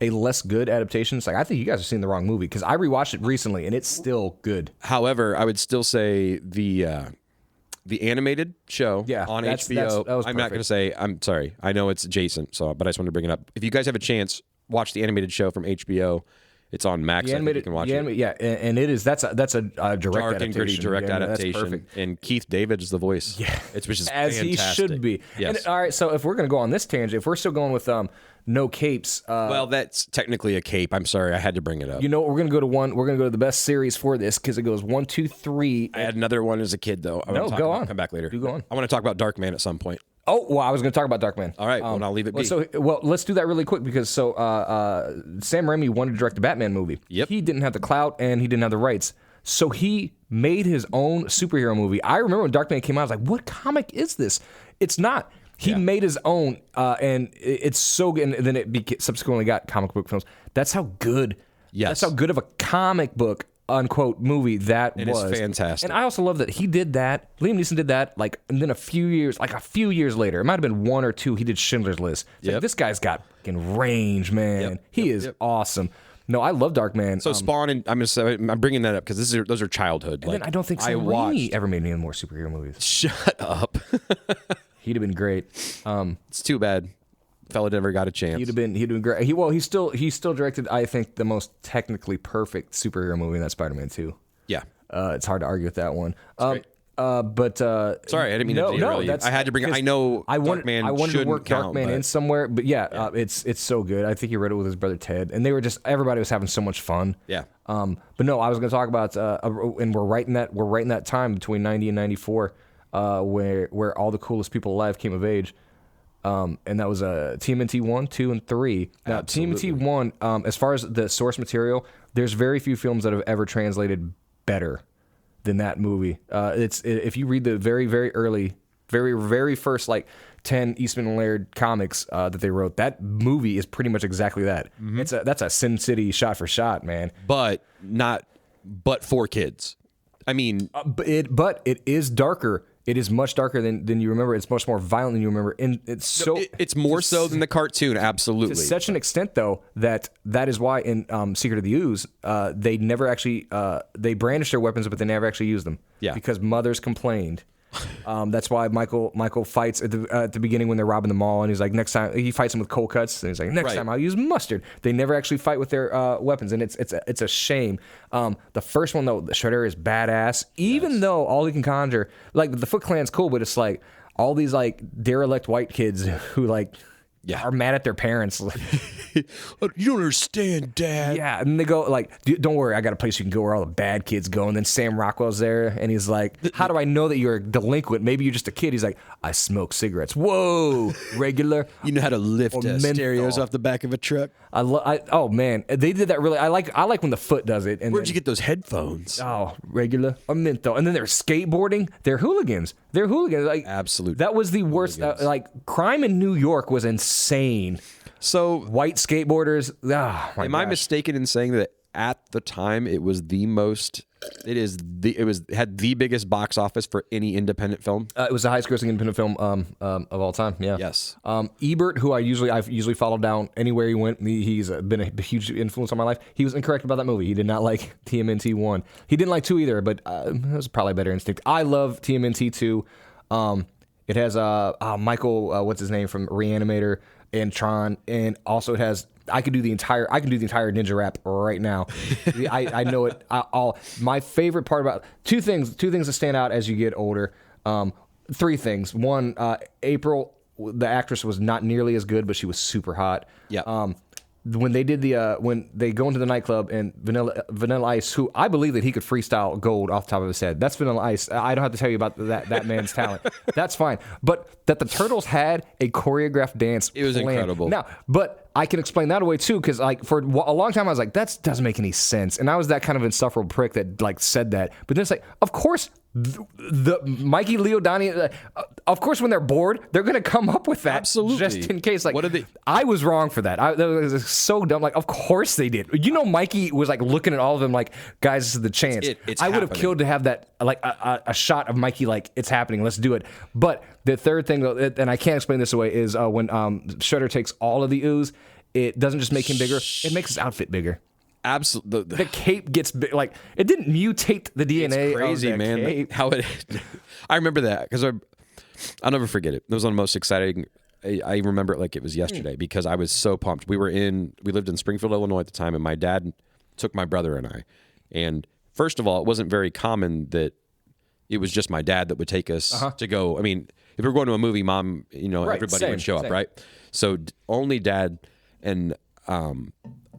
less good adaptation. It's like, I think you guys have seen the wrong movie, because I rewatched it recently, and it's still good. However, I would still say the animated show on HBO. I'm not going to say, I'm sorry. I know it's adjacent, but I just wanted to bring it up. If you guys have a chance, watch the animated show from HBO. It's on Max. You can watch it. Yeah, and it is. That's a direct dark adaptation. And gritty direct adaptation. That's perfect. And Keith David is the voice. Yeah, which is as fantastic. He should be. Yes. And, all right. So if we're going to go on this tangent, if we're still going with no capes. Well, that's technically a cape. I'm sorry, I had to bring it up. You know what? We're going to go to one. We're going to go to the best series for this, because it goes 1, 2, 3. I had another one as a kid, though. Go on. Come back later. You go on. I want to talk about Darkman at some point. Oh, well, I was going to talk about Darkman. All right, well, I'll leave it be. Well, let's do that really quick, because Sam Raimi wanted to direct a Batman movie. Yep. He didn't have the clout, and he didn't have the rights. So he made his own superhero movie. I remember when Darkman came out, I was like, what comic is this? It's not. He made his own, and it's so good. And then it subsequently got comic book films. That's how good. Yes. That's how good of a comic book, unquote, movie that was. It is fantastic. And I also love that he did that. Liam Neeson did that, and then a few years later, it might have been 1 or 2, he did Schindler's List. It's like, this guy's got fucking range, man. He is awesome. No, I love Darkman. So Spawn, and I'm bringing that up because those are childhood. And then I don't think Sam Raimi ever made any more superhero movies. Shut up. He'd have been great. It's too bad. Fella never got a chance. He'd have been great. He still directed, I think, the most technically perfect superhero movie, in that Spider-Man 2. Yeah. It's hard to argue with that one. But sorry, I didn't mean to derail you. I had to bring. I know. I wanted to work count, Darkman in somewhere, but it's so good. I think he read it with his brother Ted, and they were just everybody was having so much fun. Yeah. But no, I was going to talk about, and we're right in that time between 90 and 94, where all the coolest people alive came of age. And that was TMNT 1, 2, and 3. Now, Absolutely. TMNT 1, as far as the source material, there's very few films that have ever translated better than that movie. If you read the very, very early, very, very first, 10 Eastman and Laird comics that they wrote, that movie is pretty much exactly that. Mm-hmm. That's a Sin City shot for shot, man. But for kids. I mean... But it is darker. It is much darker than you remember. It's much more violent than you remember. And it's more so than the cartoon, absolutely. To such an extent, though, that is why in Secret of the Ooze, they never actually they brandished their weapons, but they never actually used them. Yeah. Because mothers complained. That's why Michael fights at the beginning when they're robbing the mall, and he's like, next time he fights them with cold cuts, and he's like, next time I'll use mustard. They never actually fight with their weapons, and it's a shame. The first one though, the Shredder is badass, even though all he can conjure, the Foot Clan's cool, but it's like all these derelict white kids who are mad at their parents. You don't understand, Dad. Yeah, and they go don't worry, I got a place you can go where all the bad kids go. And then Sam Rockwell's there, and he's like, how do I know that you're a delinquent? Maybe you're just a kid. He's like, I smoke cigarettes. Whoa, regular. You know how to lift stereos off the back of a truck? Oh man, they did that really. I like when the Foot does it. And where'd you get those headphones? Oh, regular or menthol. And then they're skateboarding. They're hooligans. Absolutely. That was the worst. Crime in New York was insane. So white skateboarders. Am I mistaken in saying that at the time it was the most? It had the biggest box office for any independent film. It was the highest grossing independent film of all time. Yeah. Yes. Ebert, who I've usually followed down anywhere he went. He's been a huge influence on my life. He was incorrect about that movie. He did not like TMNT 1. He didn't like 2 either, but it was probably a better instinct. I love TMNT 2. It has Michael, what's his name from Reanimator and Tron, and also it has. I could do the entire Ninja Rap right now. I know it all. My favorite part about two things that stand out as you get older. 3 things. One, April, the actress was not nearly as good, but she was super hot. Yeah. When they did when they go into the nightclub and Vanilla Ice, who I believe that he could freestyle gold off the top of his head. That's Vanilla Ice. I don't have to tell you about that man's talent. That's fine. But that the Turtles had a choreographed dance. It was incredible. Now, but I can explain that away too, because for a long time I was like, that doesn't make any sense, and I was that kind of insufferable prick that said that. But then it's like, of course. The Mikey, Leo, Donnie, of course, when they're bored, they're going to come up with that. Absolutely. Just in case. What are they? I was wrong for that. That was so dumb. Of course they did. Mikey was looking at all of them guys, this is the chance. I would have killed to have that, a shot of Mikey, it's happening. Let's do it. But the third thing, and I can't explain this away, is when Shredder takes all of the ooze, it doesn't just make him bigger, it makes his outfit bigger. Absolutely. The cape gets big. It didn't mutate the DNA. It's crazy, of man. Cape. How it? I remember that because I'll never forget it. It was one of the most exciting. I remember it like it was yesterday because I was so pumped. We lived in Springfield, Illinois at the time, and my dad took my brother and I. And first of all, it wasn't very common that it was just my dad that would take us to go. I mean, if we were going to a movie, Mom, everybody would show up, right? So only Dad and.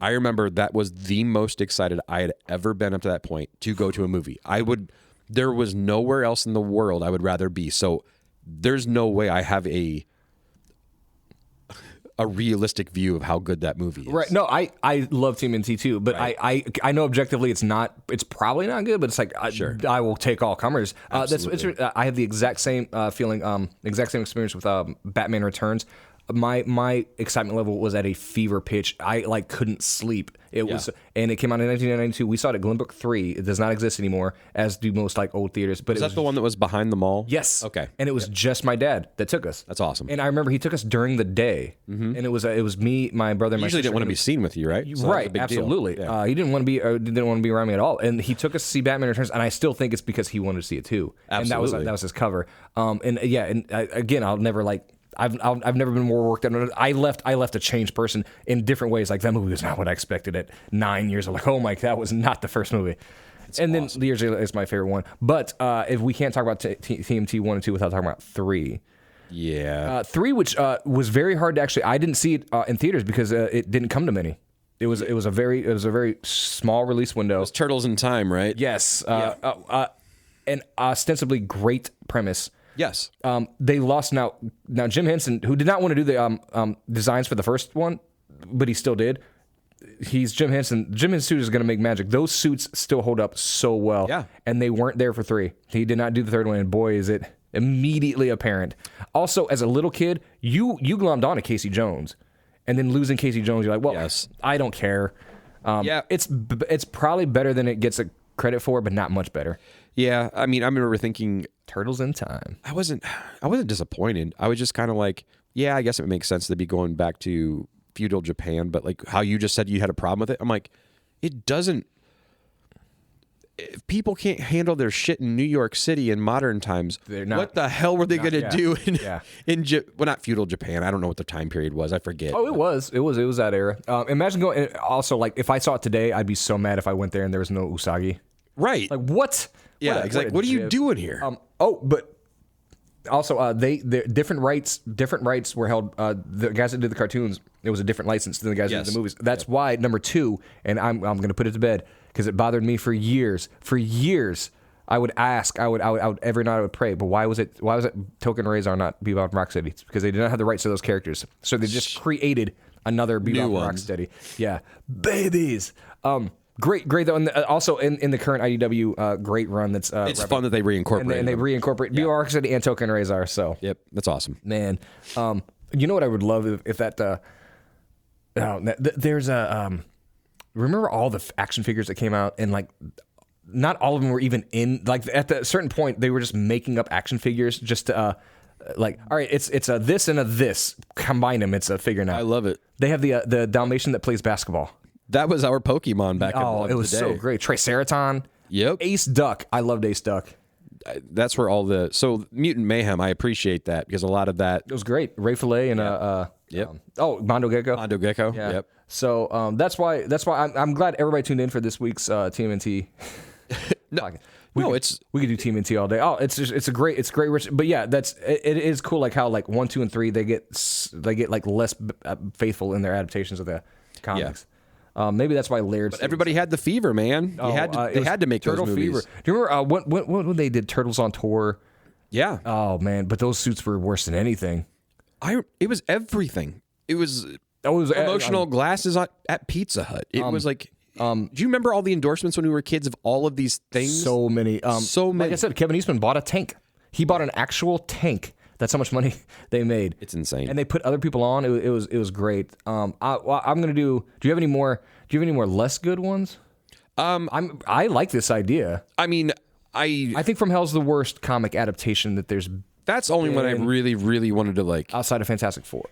I remember that was the most excited I had ever been up to that point to go to a movie. There was nowhere else in the world I would rather be. So there's no way I have a realistic view of how good that movie is. Right. No, I love TMNT too, but right. I know objectively it's probably not good, but it's sure. I will take all comers. Absolutely. I had the exact same feeling, exact same experience with Batman Returns. My excitement level was at a fever pitch. I couldn't sleep. It was, and it came out in 1992. We saw it at Glenbrook 3. It does not exist anymore, as do most old theaters. But is that the one that was behind the mall? Yes. Okay. And it was just my dad that took us. That's awesome. And I remember he took us during the day, and it was me, my brother, and my sister. Usually didn't want to be seen with you, right? So right. Absolutely. Yeah. He didn't want to be around me at all, and he took us to see Batman Returns, and I still think it's because he wanted to see it too. Absolutely. And that was his cover. Again, I'll never I've never been more worked out. I left a changed person in different ways. That movie was not what I expected at 9 years. I'm oh my, that was not the first movie. and then The Years is my favorite one. But if we can't talk about TMT 1 and 2 without talking about 3. Yeah. 3, which was very hard to actually. I didn't see it in theaters because it didn't come to many. It was a very small release window. It was Turtles in Time, right? Yes. An ostensibly great premise. Yes. They lost now Jim Henson, who did not want to do the designs for the first one, but he still did. He's Jim Henson. Jim Henson's suit is going to make magic. Those suits still hold up so well. Yeah. And they weren't there for 3. He did not do the third one, and boy, is it immediately apparent. Also, as a little kid, you glommed on to Casey Jones, and then losing Casey Jones, you're like, well, yes. I don't care. Yeah. It's probably better than it gets a credit for, but not much better. Yeah. I mean, I remember thinking Turtles in Time. I wasn't disappointed. I was just kind of like, yeah, I guess it makes sense to be going back to feudal Japan, but like how you just said you had a problem with it. I'm like, it doesn't. If people can't handle their shit in New York City in modern times, what the hell were they going to do in not feudal Japan? I don't know what the time period was. I forget. Oh, it was that era. Imagine going. And also, like if I saw it today, I'd be so mad if I went there and there was no Usagi. Right. Like what? Yeah. What are you doing here? But also, they different rights were held. The guys that did the cartoons, it was a different license than the guys that did the movies. That's why number 2, and I'm going to put it to bed because it bothered me for years. For years, I would ask, I would every night I would pray, but why was it Token Razor not Bebop and Rocksteady? It's because they did not have the rights to those characters, so they just created another Bebop and Rocksteady. Yeah, babies. Great though, and also in the current IDW great run. That's it's fun that they reincorporate and they reincorporate Bebop Rocksteady and Token Razor. So yep, that's awesome, man. You know what I would love if that there's a remember all the action figures that came out and like not all of them were even in like at a certain point they were just making up action figures just to like all right it's a this and a this combine them it's a figure now. I love it. They have the Dalmatian that plays basketball. That was our Pokemon back in the day. It was so great. Triceraton. Yep. Ace Duck. I loved Ace Duck. That's where all the Mutant Mayhem. I appreciate that because a lot of that it was great. Ray Fillet and Mondo Gecko. Mondo Gecko. Yeah. Yep. So that's why I'm glad everybody tuned in for this week's TMNT. We could do TMNT all day. Oh, it's great. Rich, but yeah, it is cool. Like how like 1, 2, and 3 they get like less faithful in their adaptations of the comics. Yeah. Maybe that's why Laird. But everybody had the fever, man. They had to make Turtle those movies. Fever. Do you remember when they did Turtles on Tour? Yeah. Oh man, but those suits were worse than anything. It was everything. It was promotional glasses at Pizza Hut. It was like. Do you remember all the endorsements when we were kids of all of these things? So many. So many. Like I said, Kevin Eastman bought a tank. He bought an actual tank. That's how much money they made. It's insane. And they put other people on. It was great. I'm gonna do. Do you have any more? Do you have any more less good ones? I like this idea. I mean, I think From Hell's the worst comic adaptation that there's. That's the only one I really, really wanted to like. Outside of Fantastic Four.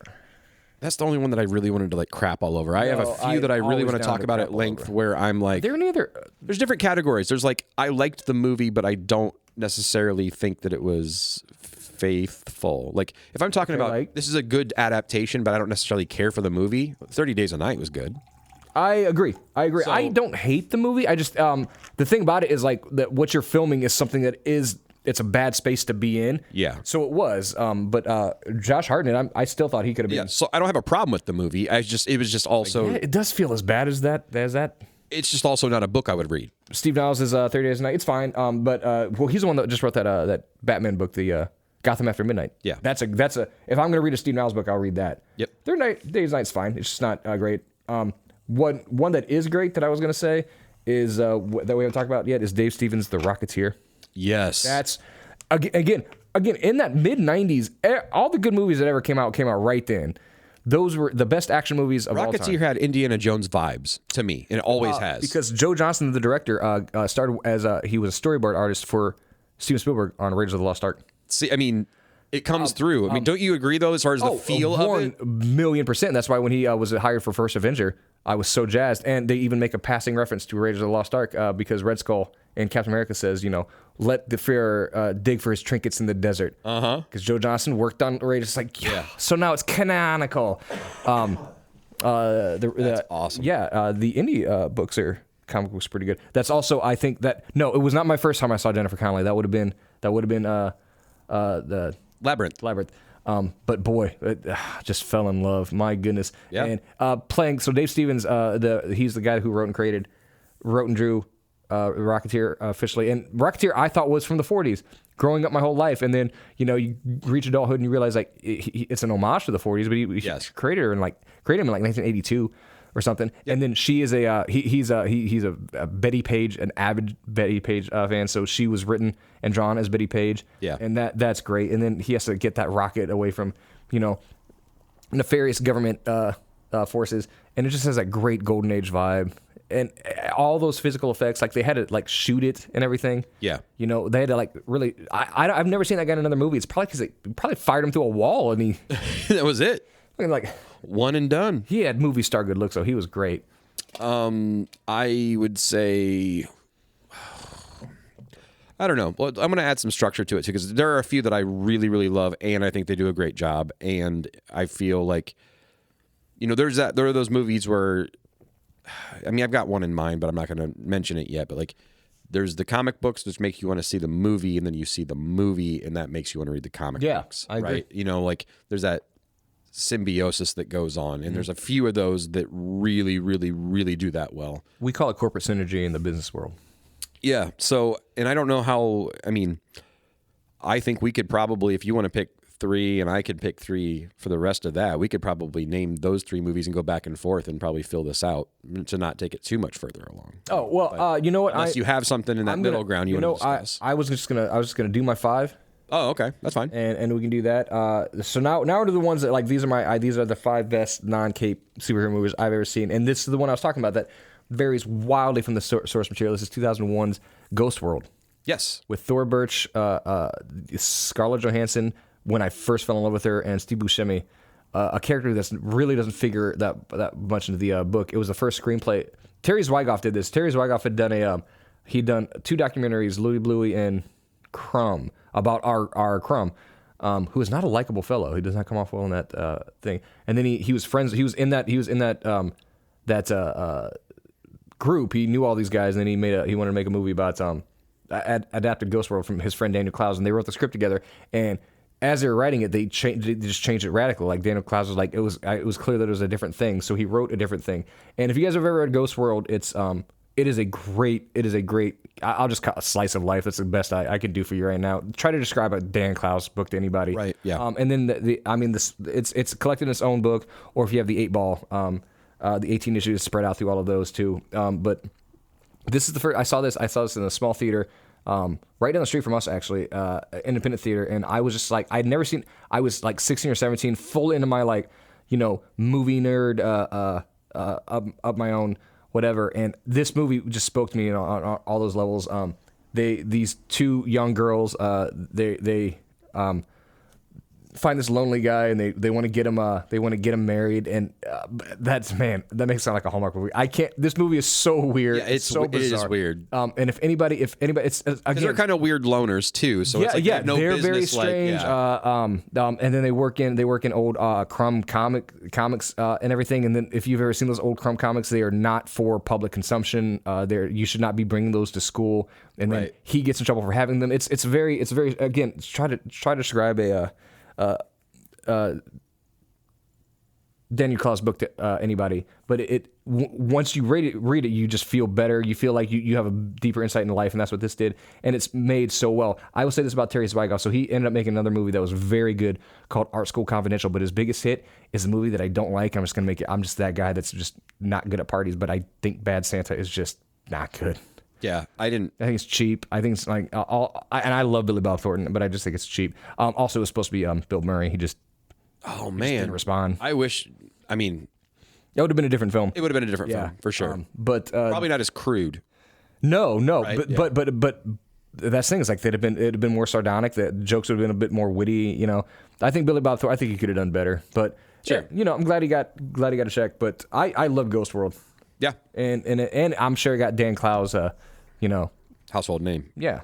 That's the only one that I really wanted to like crap all over. I have a few that I really want to talk about at length where I'm like. There neither. There's different categories. There's like I liked the movie, but I don't necessarily think that it was faithful. Like if I'm talking about this is a good adaptation, but I don't necessarily care for the movie. 30 Days a Night was good. I agree. So, I don't hate the movie. I just the thing about it is like that what you're filming is something that it's a bad space to be in. Yeah. So it was. But Josh Hartnett, I still thought he could have been. Yeah. So I don't have a problem with the movie. It was just also. It does feel as bad as that. It's just also not a book I would read. Steve Niles is 30 Days a Night. It's fine. But he's the one that just wrote that Batman book, the Gotham After Midnight. Yeah. That's a. If I'm gonna read a Steve Niles book, I'll read that. Yep. 30 Days a Night's fine. It's just not great. One that is great that I was gonna say is that we haven't talked about yet is Dave Stevens' The Rocketeer. Yes. That's again in that mid 90s. All the good movies that ever came out right then. Those were the best action movies of all time. Rocketeer had Indiana Jones vibes to me, and it always has. Because Joe Johnston, the director, started as he was a storyboard artist for Steven Spielberg on Raiders of the Lost Ark. See, I mean, it comes through. I mean, don't you agree though, as far as the feel of it? 1,000,000%. That's why when he was hired for First Avenger, I was so jazzed. And they even make a passing reference to Raiders of the Lost Ark because Red Skull and Captain America says, let the Führer dig for his trinkets in the desert. Because Joe Johnston worked on Raiders. It's like, yeah. So now it's canonical. That's awesome. Yeah, the indie books are comic book was pretty good. That's also, I think that no, it was not my first time I saw Jennifer Connelly. That would have been the Labyrinth. But boy, just fell in love. My goodness. Yeah. And playing, so Dave Stevens, he's the guy who wrote and drew Rocketeer officially. And Rocketeer I thought was from the 40s, growing up my whole life. And then, you reach adulthood and you realize like it's an homage to the 40s, but he created him in like 1982 or something. Yep. And then she is he's a Betty Page, an avid Betty Page fan. So she was written and drawn as Betty Page. Yeah. And that's great. And then he has to get that rocket away from, nefarious government forces. And it just has that great golden age vibe. And all those physical effects, like they had to like shoot it and everything. Yeah. They had to like really, I've never seen that guy in another movie. It's probably because they probably fired him through a wall and he. That was it. Like one and done. He had movie star good looks, so he was great. I would say, I don't know. Well, I'm going to add some structure to it too, because there are a few that I really, really love, and I think they do a great job. And I feel like, there are those movies where, I mean, I've got one in mind, but I'm not going to mention it yet. But like, there's the comic books which make you want to see the movie, and then you see the movie, and that makes you want to read the comic books. I agree. Right? Like there's that symbiosis that goes on, and there's a few of those that really, really, really do that well. We call it corporate synergy in the business world. Yeah. So, and I don't know how. I mean, I think we could probably, if you want to pick 3 and I could pick 3 for the rest of that, we could probably name those 3 movies and go back and forth and probably fill this out to not take it too much further along. Oh well, you know what? Unless you have something in that middle ground you want to discuss. I was just gonna do my 5. Oh, okay, that's fine. And we can do that. So now we're to the ones that like these are the 5 best non-cape superhero movies I've ever seen, and this is the one I was talking about that varies wildly from the source material. This is 2001's Ghost World. Yes, with Thora Birch, Scarlett Johansson. When I first fell in love with her, and Steve Buscemi, a character that really doesn't figure that much into the book. It was the first screenplay. Terry Zwigoff did this. Terry Zwigoff had done he'd done 2 documentaries, Louie Bluey and Crumb, about our Crumb, who is not a likable fellow. He does not come off well in that thing. And then he was friends. He was in that group. He knew all these guys, and then he wanted to make a movie about adapted Ghost World from his friend Daniel Clowes, and they wrote the script together. And as they were writing it, they just changed it radically. Like Daniel Clowes was like, it was clear that it was a different thing, so he wrote a different thing. And if you guys have ever read Ghost World, it is a great. I'll just call it a slice of life. That's the best I can do for you right now. Try to describe a Dan Clowes book to anybody. Right. Yeah. And then it's collected in its own book, or if you have the 8-ball, the 18 issues spread out through all of those too. But this is the first I saw this in a small theater. Right down the street from us, actually, independent theater, and I was just like, I was like 16 or 17, full into my movie nerd, up my own whatever, and this movie just spoke to me on all those levels. These 2 young girls, they find this lonely guy, and they want to get him married, and that makes it sound like a Hallmark movie. This movie is so weird. Yeah, it's so bizarre. It is weird. And if anybody, it's again, they're kind of weird loners too. So it's like they have no they're business, very strange. And then they work in old Crumb comics and everything. And then if you've ever seen those old Crumb comics, they are not for public consumption. You should not be bringing those to school. And then he gets in trouble for having them. It's very again, try to describe a Daniel Clowes book to anybody, but once you read it, you just feel better. You feel like you have a deeper insight into life, and that's what this did. And it's made so well. I will say this about Terry Zwigoff. So he ended up making another movie that was very good called Art School Confidential, but his biggest hit is a movie that I don't like. I'm just that guy that's just not good at parties, but I think Bad Santa is just not good. Yeah, I think it's cheap. I think it's like and I love Billy Bob Thornton, but I just think it's cheap. Also, it was supposed to be Bill Murray. He just didn't respond. I wish. I mean, it would have been a different film. It would have been a different film for sure, but probably not as crude. No, right? but that's the thing is like it'd have been more sardonic. The jokes would have been a bit more witty. I think Billy Bob Thornton. I think he could have done better. But sure, I'm glad he got a check. But I love Ghost World. Yeah, and I'm sure he got Dan Clowes. Household name. Yeah.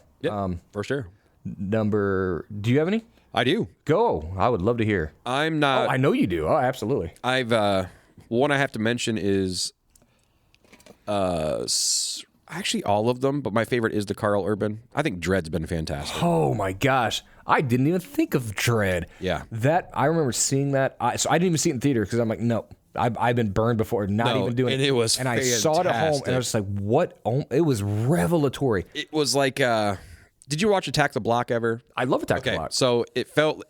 For sure. Do you have any? I do. Go. I would love to hear. I'm not. I know you do. Oh, absolutely. One I have to mention is Actually, all of them, but my favorite is the Carl Urban. I think Dread's been fantastic. Oh my gosh, I didn't even think of Dread. Yeah. That I remember seeing that. So I didn't even see it in theater because I'm like, no, I've been burned before, not even doing it. And it was and I saw it at home, and I was just like, what? Oh, it was revelatory. It was like, did you watch Attack the Block ever? I love Attack the Block. So it felt.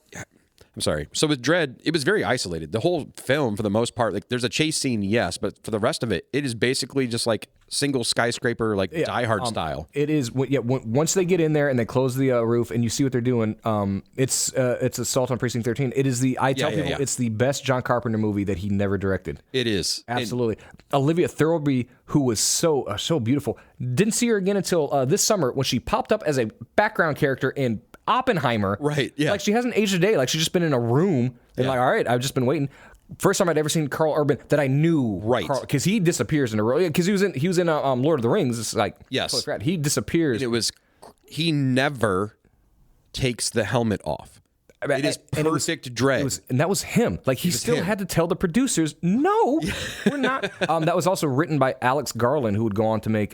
I'm sorry. So with Dread, it was very isolated. The whole film, for the most part, like there's a chase scene, yes, but for the rest of it, it is basically just like single skyscraper, like Die Hard style. It is. Yeah. Once they get in there and they close the roof and you see what they're doing, it's Assault on Precinct 13. It is the. I tell people it's the best John Carpenter movie that he never directed. It is Absolutely. Olivia Thirlby, who was so beautiful, didn't see her again until this summer when she popped up as a background character in Oppenheimer. Right, yeah. Like she hasn't aged a day. Like she's just been in a room and like, all right, I've just been waiting. First time I'd ever seen Carl Urban that I knew. Right. Because he disappears in a row. Because he was in Lord of the Rings. It's like, yes. Holy crap, he disappears. And he never takes the helmet off. It is perfect Dread. And that was him. Like he still had to tell the producers, no, we're not. That was also written by Alex Garland, who would go on to make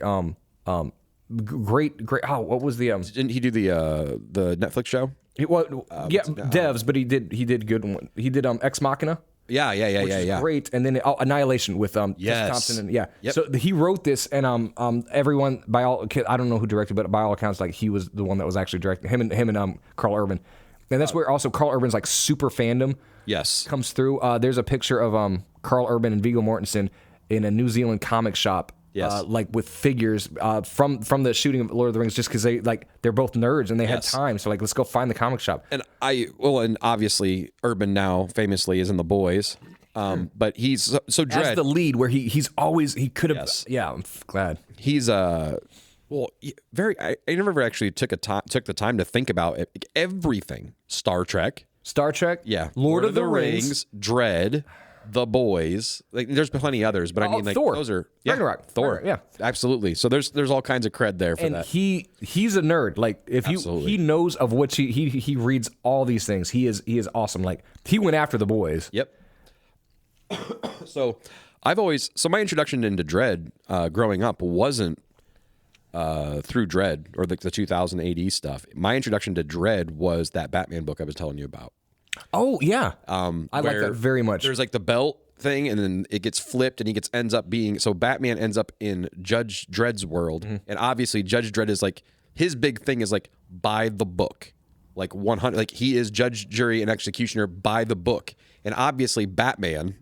great. Oh, what was the? Didn't he do the Netflix show? Devs, but he did good one. He did Ex Machina. Yeah. Which is great, and then Annihilation with Jesse Thompson, and Yep. So he wrote this, and everyone I don't know who directed, but by all accounts, like he was the one that was actually directing him and Carl Urban, and that's where also Carl Urban's like super fandom comes through. There's a picture of Carl Urban and Viggo Mortensen in a New Zealand comic shop. Like with figures from the shooting of Lord of the Rings, just because they're both nerds and they had time, so like let's go find the comic shop. And and obviously Urban now famously is in The Boys, but he's so Dread as the lead where he could have. Yeah, I'm glad he's very. I never actually took the time to think about everything. Star Trek, Lord of the Rings, Dread. The Boys, like there's plenty others, but I mean, like Thor. Those are Ragnarok. Thor, absolutely. So there's all kinds of cred there for and that. He's a nerd. Like if he knows of what he reads all these things. He is awesome. Like he went after The Boys. Yep. So my introduction into Dread growing up wasn't through Dread or the 2000 AD stuff. My introduction to Dread was that Batman book I was telling you about. Oh yeah, I like that very much. There's like the belt thing, and then it gets flipped, and he ends up being Batman ends up in Judge Dredd's world, and obviously Judge Dredd is like his big thing is like by the book, like 100, like he is judge, jury, and executioner by the book, and obviously Batman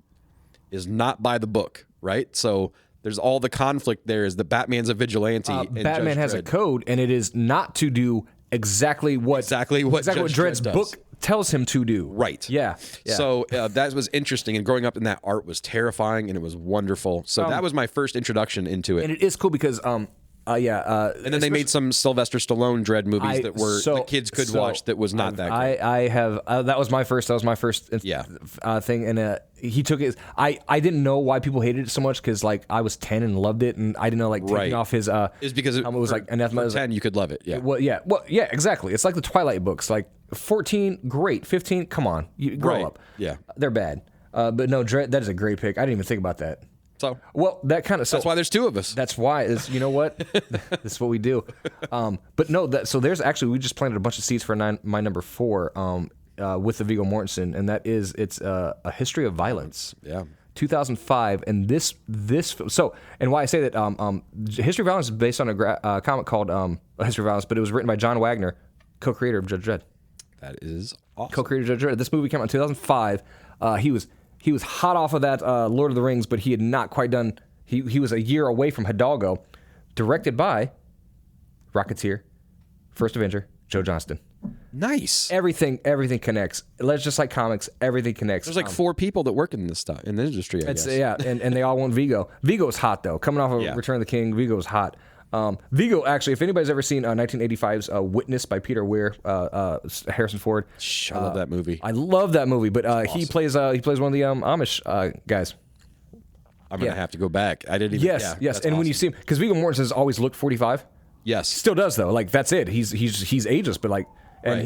is not by the book, right? So there's all the conflict there. Is that Batman's a vigilante? And Batman has a code, and it is not to do exactly what Dredd's book tells him to do. Right. Yeah. So that was interesting, and growing up in that art was terrifying, and it was wonderful. So that was my first introduction into it. And it is cool because and then they made some Sylvester Stallone Dread movies that were the kids could watch. That was not that great. I have that was my first thing, and he took it. I didn't know why people hated it so much because like I was 10 and loved it, and I didn't know like taking off his is because it was like anathema. For 10, you could love it. Yeah. Well, exactly. It's like the Twilight books. Like 14, great. 15, come on, you grow up. Yeah, they're bad. But no, Dread. That is a great pick. I didn't even think about that. So that kind of that's why there's two of us. That's why you know what this is what we do. But no, so there's actually we just planted a bunch of seeds for my number 4 with the Viggo Mortensen, and that is it's a History of Violence. Yeah. 2005, and this and why I say that History of Violence is based on a comic called A History of Violence, but it was written by John Wagner, co-creator of Judge Dredd. That is awesome. Co-creator of Judge Dredd. This movie came out in 2005. He was hot off of that Lord of the Rings, but he had not quite done. He was a year away from Hidalgo, directed by Rocketeer, First Avenger, Joe Johnston. Nice. Everything connects. Let's just like comics, everything connects. There's like 4 people that work in this stuff in the industry. I guess. Yeah, and they all want Viggo. Viggo's hot though. Coming off of Return of the King, Viggo's hot. Viggo, actually, if anybody's ever seen 1985's Witness by Peter Weir, Harrison Ford. I love that movie. I love that movie, but awesome. he plays one of the Amish guys. I'm gonna have to go back. I didn't even. Yes. And awesome. when you see him, because Viggo Mortensen has always looked 45. Yes, still does though. Like that's it. He's ageless, but like, and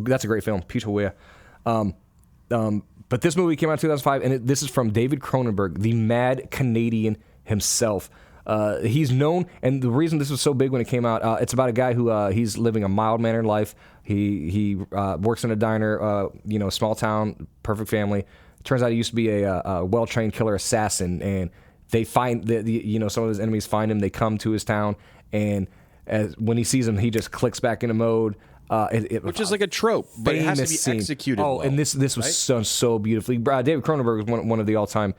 that's a great film, Peter Weir. But this movie came out in 2005, and this is from David Cronenberg, the mad Canadian himself. He's known, and the reason this was so big when it came out, it's about a guy who he's living a mild-mannered life. He works in a diner, small town, perfect family. Turns out he used to be a well-trained killer assassin, and they find some of his enemies find him. They come to his town, and when he sees him, he just clicks back into mode. Which is like a trope, but it has to be scene. executed. Oh, and this was done so beautifully. David Cronenberg was one of the all-time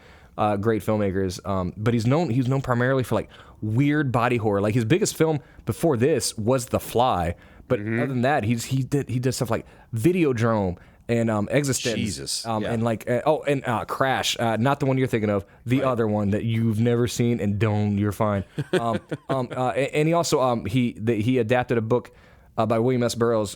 great filmmakers, but he's known primarily for like weird body horror. Like his biggest film before this was The Fly, but other than that, he did stuff like Videodrome and Existence. Jesus, and like Crash, not the one you're thinking of, the other one that you've never seen, and you're fine. And he also he adapted a book by William S. Burroughs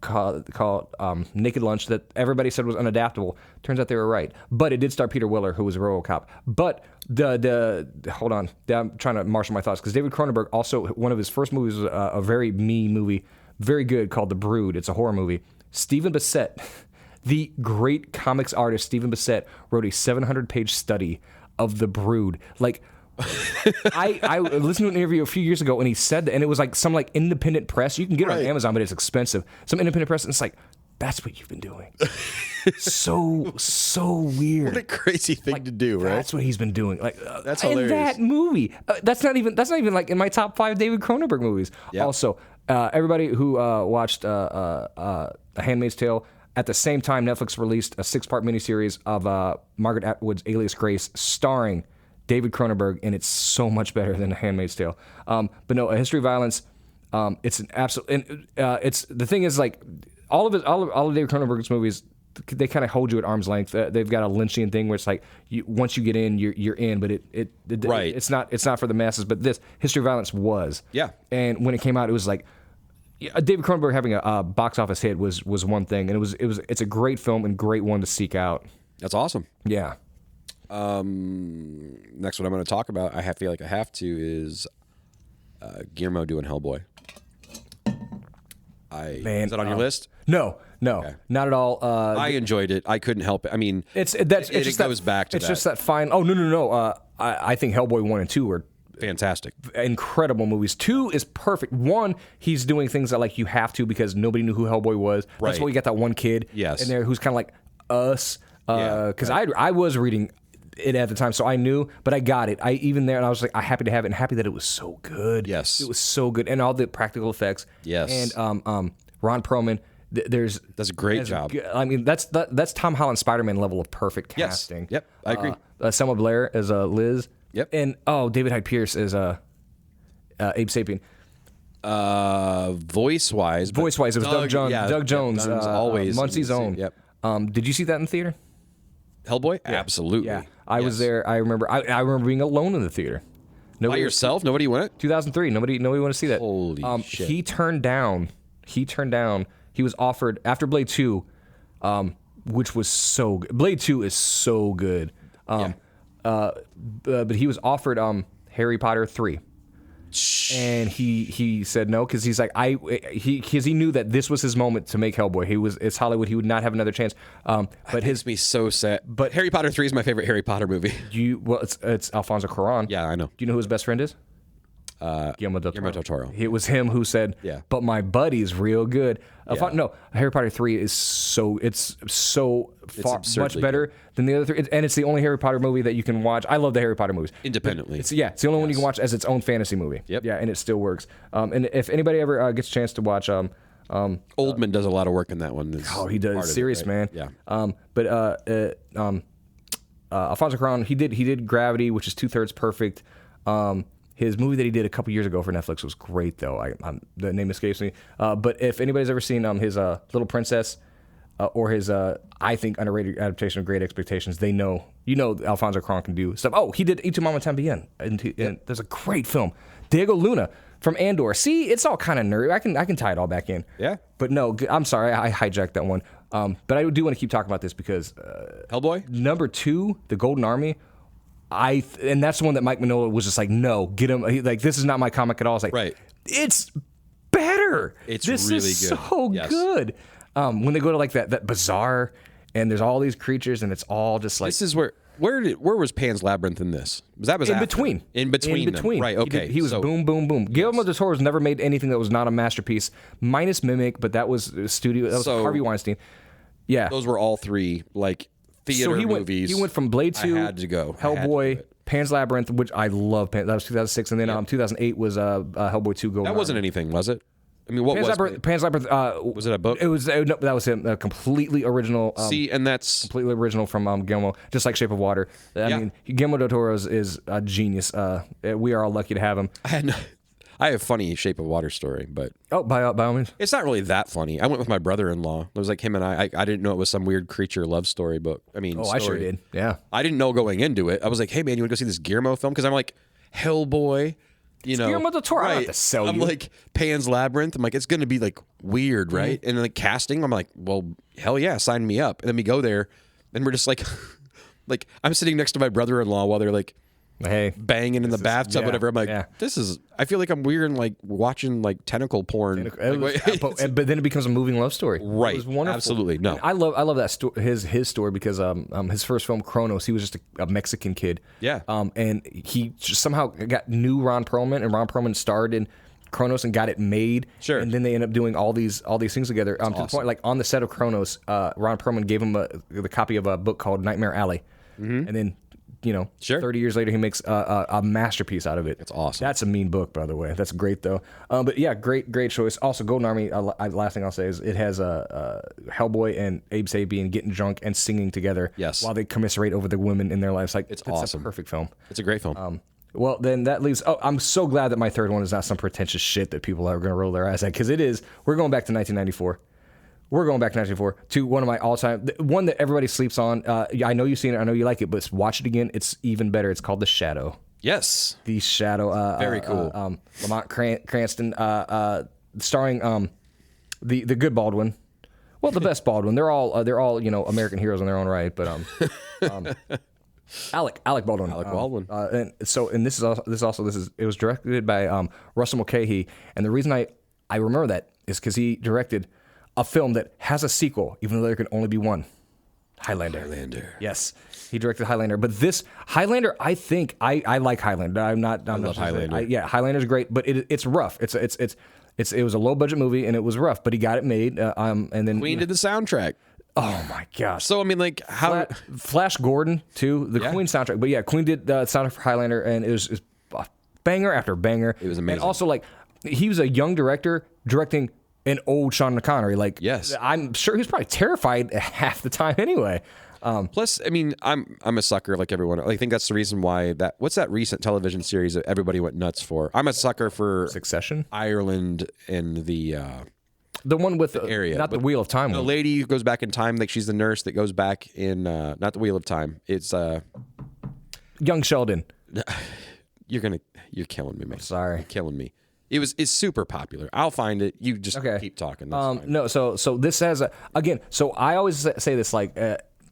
called Naked Lunch that everybody said was unadaptable. Turns out they were right. But it did star Peter Weller, who was a RoboCop. But hold on, I'm trying to marshal my thoughts, because David Cronenberg also, one of his first movies was a very mean movie, very good, called The Brood. It's a horror movie. Stephen Bissett, the great comics artist Stephen Bissett, wrote a 700-page study of The Brood. Like, I listened to an interview a few years ago, and he said that, and it was like some like independent press. You can get it on Amazon, but it's expensive. Some independent press, and it's like, that's what you've been doing. so weird. What a crazy thing to do, right? That's what he's been doing. Like that's hilarious. In that movie, that's not even like in my top 5 David Cronenberg movies. Yep. Also, everybody who watched A Handmaid's Tale, at the same time, Netflix released a 6-part miniseries of Margaret Atwood's Alias Grace, starring David Cronenberg, and it's so much better than A Handmaid's Tale. But no, A History of Violence. It's an absolute. And it's the thing is, like, all of David Cronenberg's movies, they kind of hold you at arm's length. They've got a Lynchian thing where it's like once you get in, you're in. But it's not for the masses. But this History of Violence was. Yeah. And when it came out, it was like, David Cronenberg having a box office hit was one thing, and it's a great film and great one to seek out. That's awesome. Yeah. Next one I'm going to talk about, I feel like I have to, is Guillermo doing Hellboy. Is that on your list? No, okay. Not at all. I enjoyed it. I couldn't help it. I mean, it goes back to it's that. just that fine. Oh no. I think Hellboy 1 and 2 are fantastic, incredible movies. 2 is perfect. 1, he's doing things that like you have to, because nobody knew who Hellboy was. Right. That's why you got that one kid in there who's kind of like us. Because I was reading it at the time, so I knew, but I got it. And I was like, I'm happy to have it, and happy that it was so good. Yes, it was so good, and all the practical effects. Yes, and Ron Perlman. That's a great job. I mean, that's Tom Holland Spider-Man level of perfect casting. Yes. Yep, I agree. Selma Blair as Liz. Yep, and David Hyde Pierce as Abe Sapien. Voice-wise, it was Doug Jones. Yeah, Doug Jones, always Muncie's own. Yep. Did you see that in theater? Hellboy? Yeah. Absolutely. Yeah, I was there. I remember. I remember being alone in the theater. By yourself? Nobody went? 2003. Nobody wanted to see that. Holy shit! He turned down. He was offered after Blade 2, which was so good. Blade 2 is so good. But he was offered Harry Potter 3. And he said no, because he's like because he knew that this was his moment to make Hellboy. It's Hollywood. He would not have another chance. But it makes me so sad. But Harry Potter 3 is my favorite Harry Potter movie. It's Alfonso Cuarón. Yeah, I know. Do you know who his best friend is? Guillermo del Toro. It was him who said, but my buddy's real good. No, Harry Potter 3 is so much better than the other 3. And it's the only Harry Potter movie that you can watch. I love the Harry Potter movies. Independently. It's the only one you can watch as its own fantasy movie. Yep. Yeah, and it still works. And if anybody ever gets a chance to watch... Oldman does a lot of work in that one. He does. Serious, man. Yeah. Alfonso Cuarón, he did Gravity, which is 2/3 perfect. His movie that he did a couple years ago for Netflix was great, though. The name escapes me. But if anybody's ever seen his Little Princess or his, I think, underrated adaptation of Great Expectations, they know, Alfonso Cuarón can do stuff. Oh, he did Y Tu Mamá También. And there's a great film. Diego Luna from Andor. See, it's all kind of nerdy. I can tie it all back in. Yeah. But no, I'm sorry, I hijacked that one. But I do want to keep talking about this because... Hellboy? Number 2, The Golden Army... and that's the one that Mike Mignola was just like, no, get him. This is not my comic at all. It's like, right. It's better. This really is good. So good. When they go to like that bazaar and there's all these creatures and it's all just like, this is where Where was Pan's Labyrinth in this? That was in after. between. In between. Them. Right. Okay. He was boom, boom, boom. Guillermo del Toro's never made anything that was not a masterpiece, minus Mimic, but that was studio. That was Harvey Weinstein. Yeah. Those were all three like theater movies. He went from Blade 2, I had to go. Hellboy, Pan's Labyrinth, which I love. That was 2006, and then 2008 was Hellboy 2. Golden That wasn't anything, was it? I mean, what Pan's Labyrinth? Was it a book? It was no, that was him. Completely original. See, and that's completely original from Guillermo, just like Shape of Water. I mean, Guillermo del Toro is a genius. We are all lucky to have him. I have a funny Shape of Water story, but by all means, it's not really that funny. I went with my brother-in-law. It was like him and I didn't know it was some weird creature love story, but I mean, I sure did. Yeah, I didn't know going into it. I was like, hey man, you want to go see this Guillermo film? Because I'm like, Hellboy. It's Guillermo del Toro. Right. I don't have to sell you. I'm like Pan's Labyrinth. I'm like, it's going to be like weird, right? And then like casting, I'm like, well, hell yeah, sign me up. And then we go there, and we're just like, like I'm sitting next to my brother-in-law while they're like, hey, banging in the bathtub, whatever. I'm like, this is. I feel like I'm weird and like watching like tentacle porn. But then it becomes a moving love story. Right. It was wonderful. Absolutely. No. And I love that his story because his first film Kronos, he was just a Mexican kid. Yeah. And he just somehow knew Ron Perlman, and Ron Perlman starred in Kronos and got it made. Sure. And then they end up doing all these things together. To the point, like on the set of Kronos, Ron Perlman gave him the copy of a book called Nightmare Alley, and then. 30 years later, he makes a masterpiece out of it. That's awesome. That's a mean book, by the way. That's great, though. But yeah, great choice. Also, Golden Army, last thing I'll say is it has Hellboy and Abe Sapien getting drunk and singing together while they commiserate over the women in their lives. Like, it's awesome. A perfect film. It's a great film. Well, then that leaves... Oh, I'm so glad that my third one is not some pretentious shit that people are going to roll their eyes at, because it is. We're going back to 1994. We're going back to 1994 to one of my all-time... One that everybody sleeps on. I know you've seen it. I know you like it, but watch it again. It's even better. It's called The Shadow. Yes. The Shadow. Very cool. Lamont Cranston, starring the good Baldwin. Well, the best Baldwin. They're all American heroes in their own right, but Alec Baldwin. Alec Baldwin. It was directed by Russell Mulcahy, and the reason I remember that is because he directed a film that has a sequel, even though there can only be one. Highlander. Yes, he directed Highlander. But this Highlander, I think I like Highlander. I love Highlander. Highlander's great, but it's rough. It was a low budget movie and it was rough, but he got it made. And then Queen did the soundtrack. Oh my gosh! So I mean, like how Flash Gordon too, the Queen soundtrack. But yeah, Queen did the soundtrack for Highlander, and it was banger after banger. It was amazing. And also, like, he was a young director directing an old Sean Connery. Like, yes, I'm sure he was probably terrified half the time anyway. Plus, I mean, I'm a sucker like everyone. I think that's the reason why what's that recent television series that everybody went nuts for? I'm a sucker for Succession, Ireland, and the one with the area, not the Wheel of Time. The lady who goes back in time, like she's the nurse that goes back in not the Wheel of Time. It's Young Sheldon. You're killing me, man. Sorry, you're killing me. It's super popular. I'll find it. You just keep talking. That's fine. No, so this has again. So I always say this, like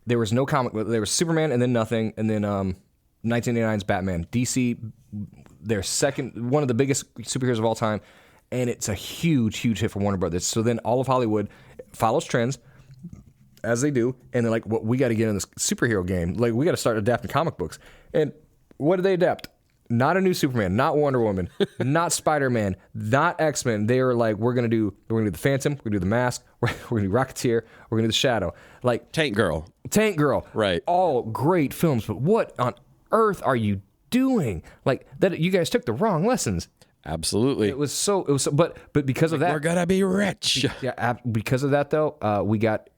there was no comic. There was Superman and then nothing, and then 1989's Batman. DC, their second, one of the biggest superheroes of all time, and it's a huge hit for Warner Brothers. So then all of Hollywood follows trends, as they do, and they're like, well, we got to get in this superhero game. Like, we got to start adapting comic books. And what do they adapt? Not a new Superman, not Wonder Woman, not Spider-Man, not X-Men. They were like, we're gonna do the Phantom, we're gonna do the Mask, we're gonna do Rocketeer, we're gonna do the Shadow, like Tank Girl, right? All great films, but what on earth are you doing? Like that, you guys took the wrong lessons. Absolutely, it was so. But because of that, we're gonna be rich. Yeah, because of that though, we got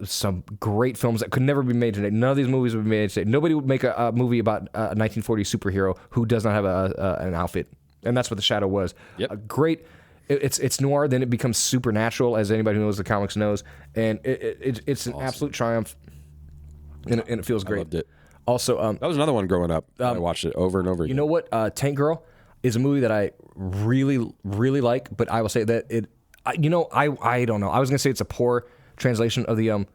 some great films that could never be made today. None of these movies would be made today. Nobody would make a movie about a 1940s superhero who does not have an outfit, and that's what The Shadow was. Yep. A great. It's noir, then it becomes supernatural, as anybody who knows the comics knows, and it's an absolute triumph, and it feels great. I loved it. Also, that was another one growing up. I watched it over and over again. You know what? Tank Girl is a movie that I really, really like, but I will say that I don't know. I was gonna say it's a poor translation of the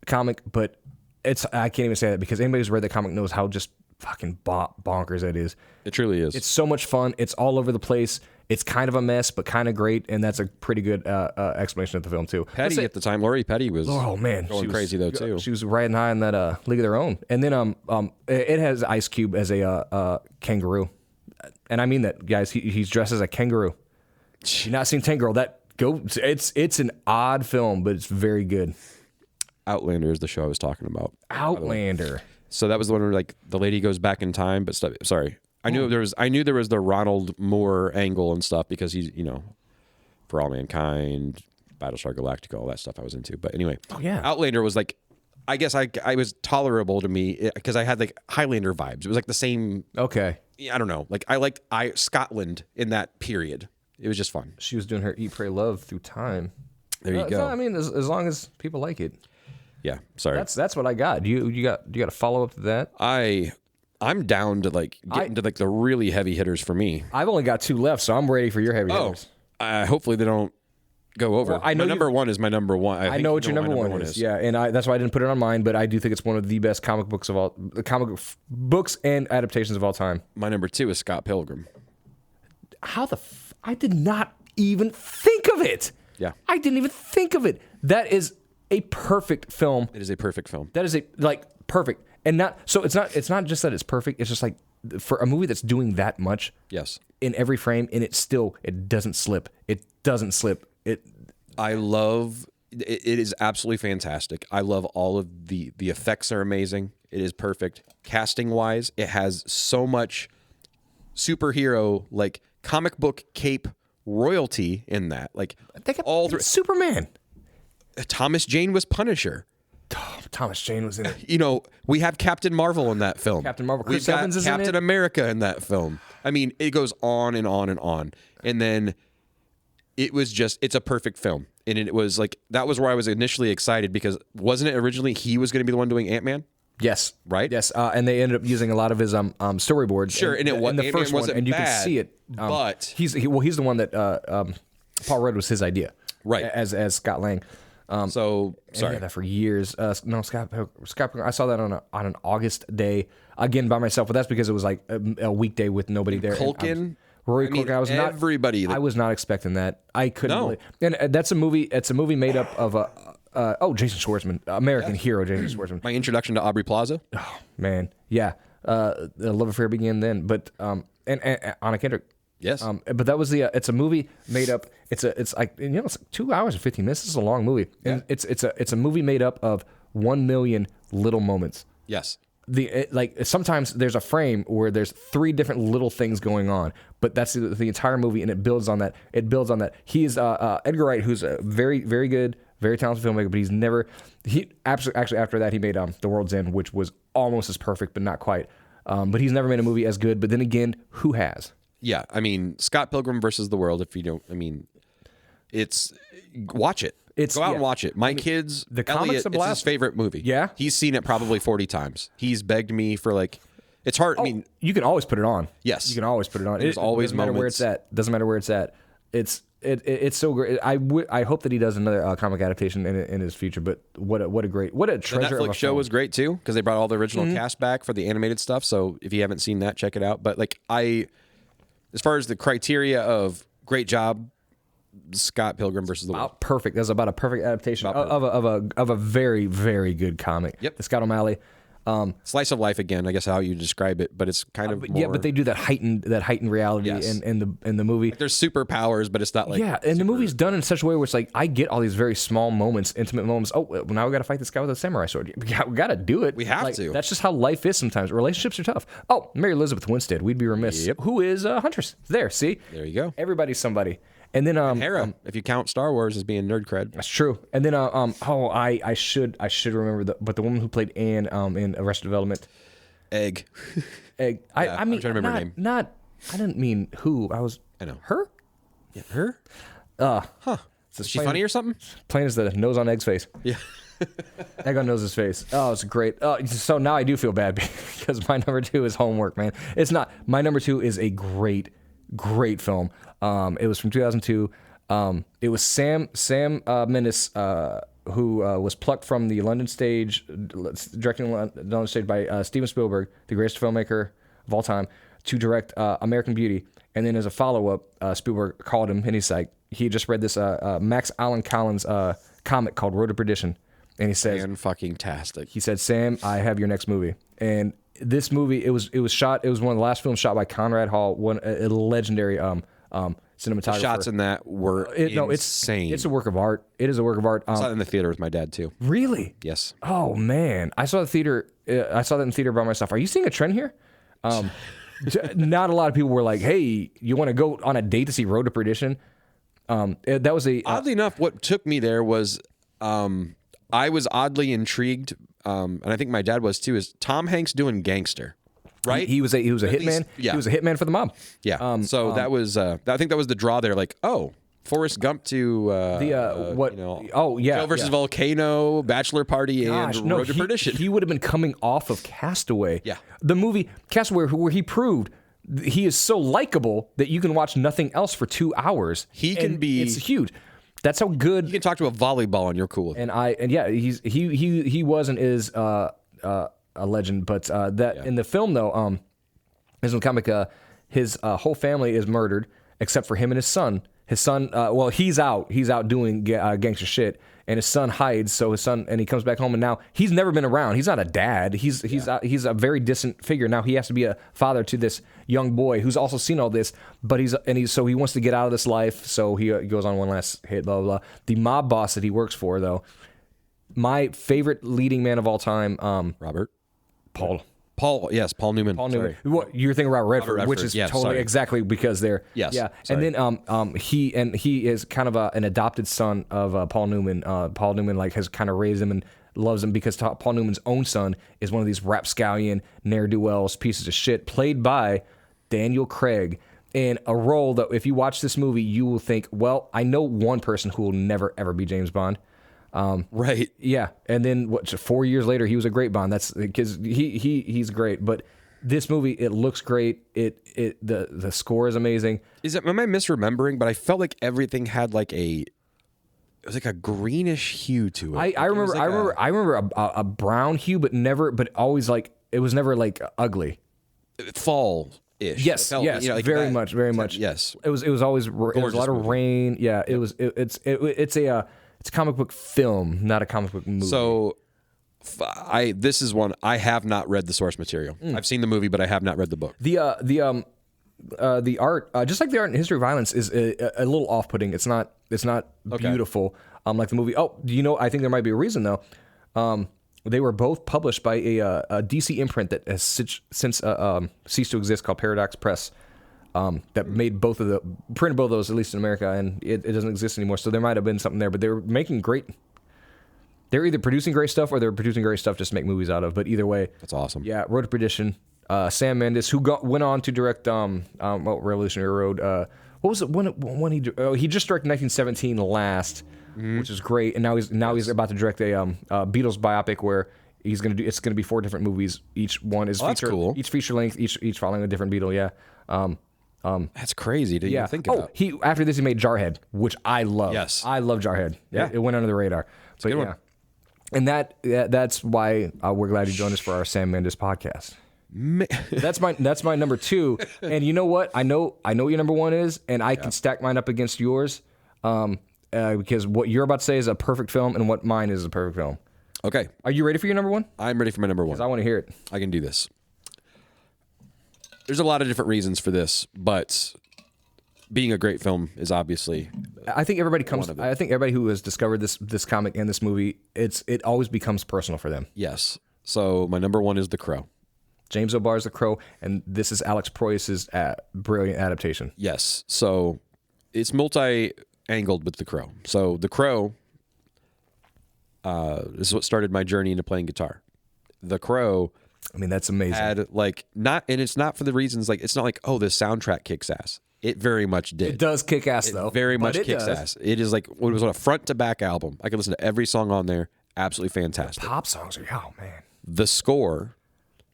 comic, but I can't even say that because anybody who's read the comic knows how just fucking bonkers that is. It truly is. It's so much fun. It's all over the place. It's kind of a mess, but kind of great, and that's a pretty good explanation of the film too. Petty at the time, Lori Petty was going crazy though too. She was riding high in that League of Their Own, and then it has Ice Cube as a kangaroo, and I mean that, guys. He's dressed as a kangaroo. You've not seen Tank Girl? It's an odd film, but it's very good. Outlander is the show I was talking about. Outlander. So that was the one where like the lady goes back in time, but sorry. I knew there was the Ronald Moore angle and stuff because he's, For All Mankind, Battlestar Galactica, all that stuff I was into. But anyway, Outlander was like, I guess I was tolerable to me because I had like Highlander vibes. It was like the same. Okay. I don't know. Like I liked Scotland in that period. It was just fun. She was doing her Eat, Pray, Love through time. There you go. I mean, as long as people like it. Yeah. Sorry. That's what I got. You got a follow up to that? I'm down to like get into like the really heavy hitters for me. I've only got 2 left, so I'm ready for your heavy hitters. Hopefully they don't go over. Well, I know my number one is my number one. I know what your number one is. Yeah, and that's why I didn't put it on mine, but I do think it's one of the best comic books and adaptations of all time. My number 2 is Scott Pilgrim. I did not even think of it. Yeah. I didn't even think of it. That is a perfect film. It is a perfect film. That is perfect. And it's not just that it's perfect, it's just like for a movie that's doing that much. Yes. In every frame, and it doesn't slip. It doesn't slip. I love it. It is absolutely fantastic. I love all of the effects are amazing. It is perfect. Casting wise, it has so much superhero like comic book cape royalty in that. Like they got Superman. Thomas Jane was Punisher. Thomas Jane was in it. We have Captain Marvel in that film. Captain Marvel. Chris Evans is Captain America in that film. I mean, it goes on and on and on. And then it's a perfect film. And it was like, that was where I was initially excited because wasn't it originally he was going to be the one doing Ant-Man? Yes. Right? Yes. And they ended up using a lot of his storyboards. Sure. And the first one, and you can see it. But he's the one that Paul Rudd was his idea. Right. As Scott Lang. Sorry. Yeah, that for years. Scott Pilgrim. I saw that on an August day again by myself, but that's because it was like a weekday with nobody there. Culkin. Rory Culkin. I was everybody. I was not expecting that. I couldn't. Believe, and that's a movie. It's a movie made up of Jason Schwartzman, American hero Jason Schwartzman. My introduction to Aubrey Plaza. Oh man, yeah. The love affair began then, but and Anna Kendrick. Yes. But that was it's a movie made up. It's like 2 hours and 15 minutes. This is a long movie. And it's a movie made up of 1 million little moments. Yes. Sometimes there's a frame where there's 3 different little things going on, but that's the entire movie, and it builds on that. He is Edgar Wright, who's a very, very good, very talented filmmaker, but actually after that he made The World's End, which was almost as perfect, but not quite. But he's never made a movie as good. But then again, who has? Yeah, I mean, Scott Pilgrim versus the World. If you don't, watch it. Go out and watch it. My kids, the comics Elliot, it's his favorite movie. Yeah, he's seen it probably 40 times. He's begged me for it's hard. You can always put it on. Yes, you can always put it on. There's always doesn't matter where it's at. Doesn't matter where it's at. It's so great. I hope that he does another comic adaptation in his future. But what a treasure. The Netflix show was great too because they brought all the original cast back for the animated stuff. So if you haven't seen that, check it out. But as far as the criteria of great job, Scott Pilgrim versus the World. Perfect. That's about a perfect adaptation of a very, very good comic. Yep. The Scott O'Malley. Slice of life again, I guess how you describe it, but it's kind of more... Yeah, but they do that heightened reality in the movie. There's superpowers, but it's not like... Yeah, and the movie's done in such a way where it's like, I get all these very small moments, intimate moments. Oh, well, now we got to fight this guy with a samurai sword. We got to do it. We have to. That's just how life is sometimes. Relationships are tough. Oh, Mary Elizabeth Winstead. We'd be remiss. Yep. Who is Huntress? There, see? There you go. Everybody's somebody. And then Hera, if you count Star Wars as being nerd cred. That's true. And then I should remember the woman who played Anne in Arrested Development. Egg. I'm trying to remember her name. I didn't mean who. I know. Her? Yeah, her? Is she funny or something? Plain as the nose on Egg's face. Yeah. Egg on Nose's face. Oh, it's great. So now I do feel bad because my number 2 is Homework, man. It's not. My number 2 is a great film. It was from 2002. It was Sam Mendes who was plucked from the London stage, directing the London stage by Steven Spielberg, the greatest filmmaker of all time, to direct American Beauty. And then as a follow-up, Spielberg called him, and he's like, he just read this Max Allan Collins comic called Road to Perdition. And he says, Fan-fucking-tastic. He said, Sam, I have your next movie. And this movie, it was shot, it was one of the last films shot by Conrad Hall, a legendary cinematographer. The shots in that were insane. It's a work of art. It is a work of art. I saw it in the theater with my dad, too. Really? Yes. Oh, man. I saw that in theater by myself. Are you seeing a trend here? Not a lot of people were like, hey, you want to go on a date to see Road to Perdition? That was oddly enough, what took me there was I was oddly intrigued, and I think my dad was too, is Tom Hanks doing gangster, right? He was a hitman. Least, yeah. He was a hitman for the mob. Yeah. That was I think that was the draw there. Like, oh, Forrest Gump to Joe versus Volcano, Bachelor Party, and Road to Perdition. He would have been coming off of Castaway. Yeah. The movie Castaway, where he proved he is so likable that you can watch nothing else for 2 hours. It's huge. That's how good. You can talk to a volleyball and you're cool with it. He was and is a legend. But in the film though, in the comic, his whole family is murdered except for him and his son. His son, he's out doing gangster shit, and his son hides. So he comes back home, and now he's never been around. He's not a dad. He's a very distant figure. Now he has to be a father to this young boy who's also seen all this, but he wants to get out of this life. So he goes on one last hit. Blah blah blah. The mob boss that he works for, though, my favorite leading man of all time, Robert, Paul Newman. Sorry. What you're thinking about Redford, which is exactly because they're Sorry. And then he is kind of an adopted son of Paul Newman. Paul Newman has kind of raised him and loves him because Paul Newman's own son is one of these rapscallion ne'er-do-wells pieces of shit played by Daniel Craig in a role that if you watch this movie you will think, well, I know one person who will never ever be James Bond. Right. Yeah. And then 4 years later, he was a great Bond. That's because he's great. But this movie, it looks great. The score is amazing. Am I misremembering? But I felt like everything had it was like a greenish hue to it. I remember a brown hue, but always it was never ugly. Fall-ish. Yes. Very much. Yes. It was always there was a lot of rain. Yeah. It's a comic book film, not a comic book movie. So, this is one I have not read the source material. I've seen the movie, but I have not read the book. The art, just like the art in History of Violence, is a little off-putting. It's not beautiful like the movie. Oh, I think there might be a reason though. They were both published by a DC imprint that has since ceased to exist, called Paradox Press. That made printed both of those, at least in America, and it doesn't exist anymore. So there might have been something there, but they were making great. They're either producing great stuff or they're producing great stuff just to make movies out of. But either way, that's awesome. Yeah, Road to Perdition. Sam Mendes, who went on to direct Revolutionary Road. What was it? When he just directed 1917 last, which is great, and now he's about to direct a Beatles biopic where it's gonna be 4 different movies. Each one is that's cool. Each feature length, each following a different Beatle. Yeah. That's crazy to even think about. After this he made Jarhead, which I love. Yes, I love Jarhead. Yeah, it went under the radar. But yeah, and that's why we're glad you joined us for our Sam Mendes podcast. That's my number 2. And you know what? I know what your number 1 is, and I can stack mine up against yours. Because what you're about to say is a perfect film, and what mine is a perfect film. Okay, are you ready for your number 1? I'm ready for my number 1. Because I want to hear it. I can do this. There's a lot of different reasons for this, but being a great film is obviously. I think everybody who has discovered this comic and this movie, it always becomes personal for them. Yes. So my number 1 is The Crow. James O'Barr's The Crow, and this is Alex Proyas's brilliant adaptation. Yes. So it's multi-angled with The Crow. So The Crow is what started my journey into playing guitar. The Crow. I mean, that's amazing. And it's not for the reasons it's not like, oh, the soundtrack kicks ass. It very much did. It does kick ass though. Very much kicks ass. It is it was on a front to back album. I could listen to every song on there. Absolutely fantastic. The pop songs are, oh man. The score,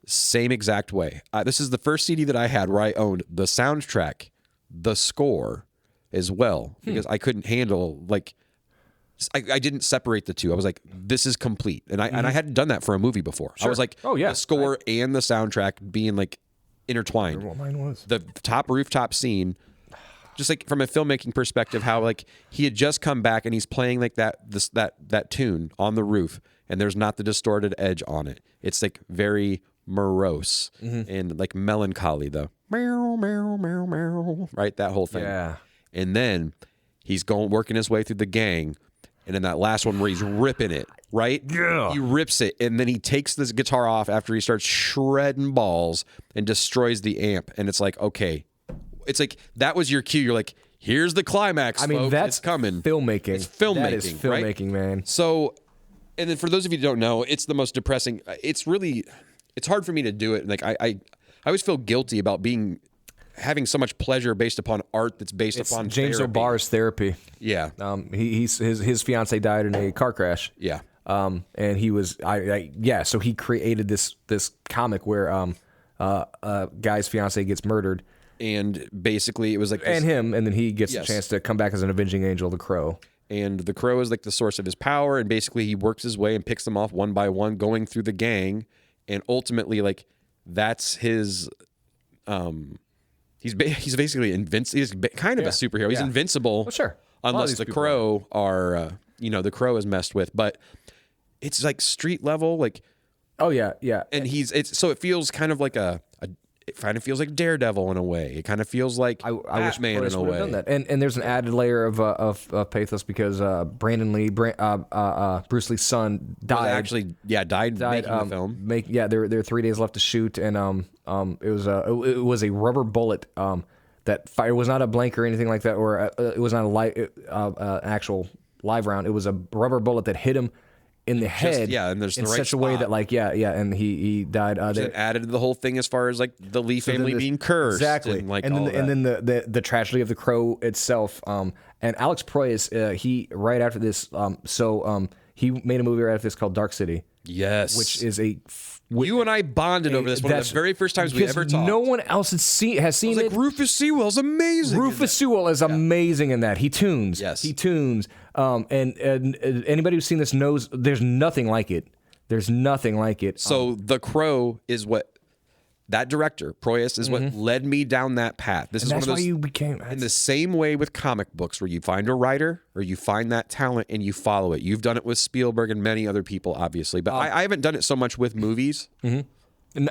same exact way. This is the first CD that I had where I owned the soundtrack, the score as well, because I couldn't handle I didn't separate the two. I was like, this is complete, and I hadn't done that for a movie before. I was like, the score and the soundtrack being like intertwined. What mine was. The top rooftop scene, just like from a filmmaking perspective, how like he had just come back and he's playing like that tune on the roof, and there's not the distorted edge on it. It's like very morose and like melancholy, though. Meow, meow, meow, meow, right? That whole thing. Yeah. And then he's working his way through the gang. And then that last one where he's ripping it, right? Yeah. He rips it, and then he takes this guitar off after he starts shredding balls and destroys the amp. And it's like, okay. It's like, that was your cue. You're like, here's the climax, I mean, folks. that's it's coming. filmmaking. It's filmmaking, That is filmmaking, right? man. So, and then for those of you who don't know, it's the most depressing. It's hard for me to do it. Like I always feel guilty about having so much pleasure based upon art that's based upon James therapy. O'Barr's therapy. Yeah. His fiance died in a car crash. Yeah. And he was so he created this comic where guy's fiance gets murdered. And basically it was like this, and then he gets a chance to come back as an avenging angel, the Crow. And the Crow is like the source of his power, and basically he works his way and picks them off one by one, going through the gang, and ultimately like that's his he's basically invincible. He's kind of a superhero. He's invincible. Well, sure. Unless the Crow the Crow is messed with, but it's like street level, like and so it feels kind of like it kind of feels like Daredevil in a way. It kind of feels like Batman in a way. Done that. And there's an added layer of pathos because Brandon Lee, Bruce Lee's son, died. Died making the film. There were 3 days left to shoot, and it was a rubber bullet that fired. It was not a blank or anything like that, or it was not an actual live round. It was a rubber bullet that hit him in the head, and there's in the right such a way spot. that and he died. It added to the whole thing as far as like the Lee family being cursed, exactly, and then the tragedy of the Crow itself. And Alex Proyas, he right after this, he made a movie right after this called Dark City. Yes, which is you and I bonded over this one of the very first times we ever talked. No one else has seen it. Rufus Sewell's amazing. Rufus Sewell is amazing in that. He tunes. Yes, he tunes. And anybody who's seen this knows there's nothing like it. There's nothing like it. So The Crow is what that director Proyas is what led me down that path. This is one of those. That's why you became in the same way with comic books, where you find a writer or you find that talent and you follow it. You've done it with Spielberg and many other people, obviously, but I haven't done it so much with movies.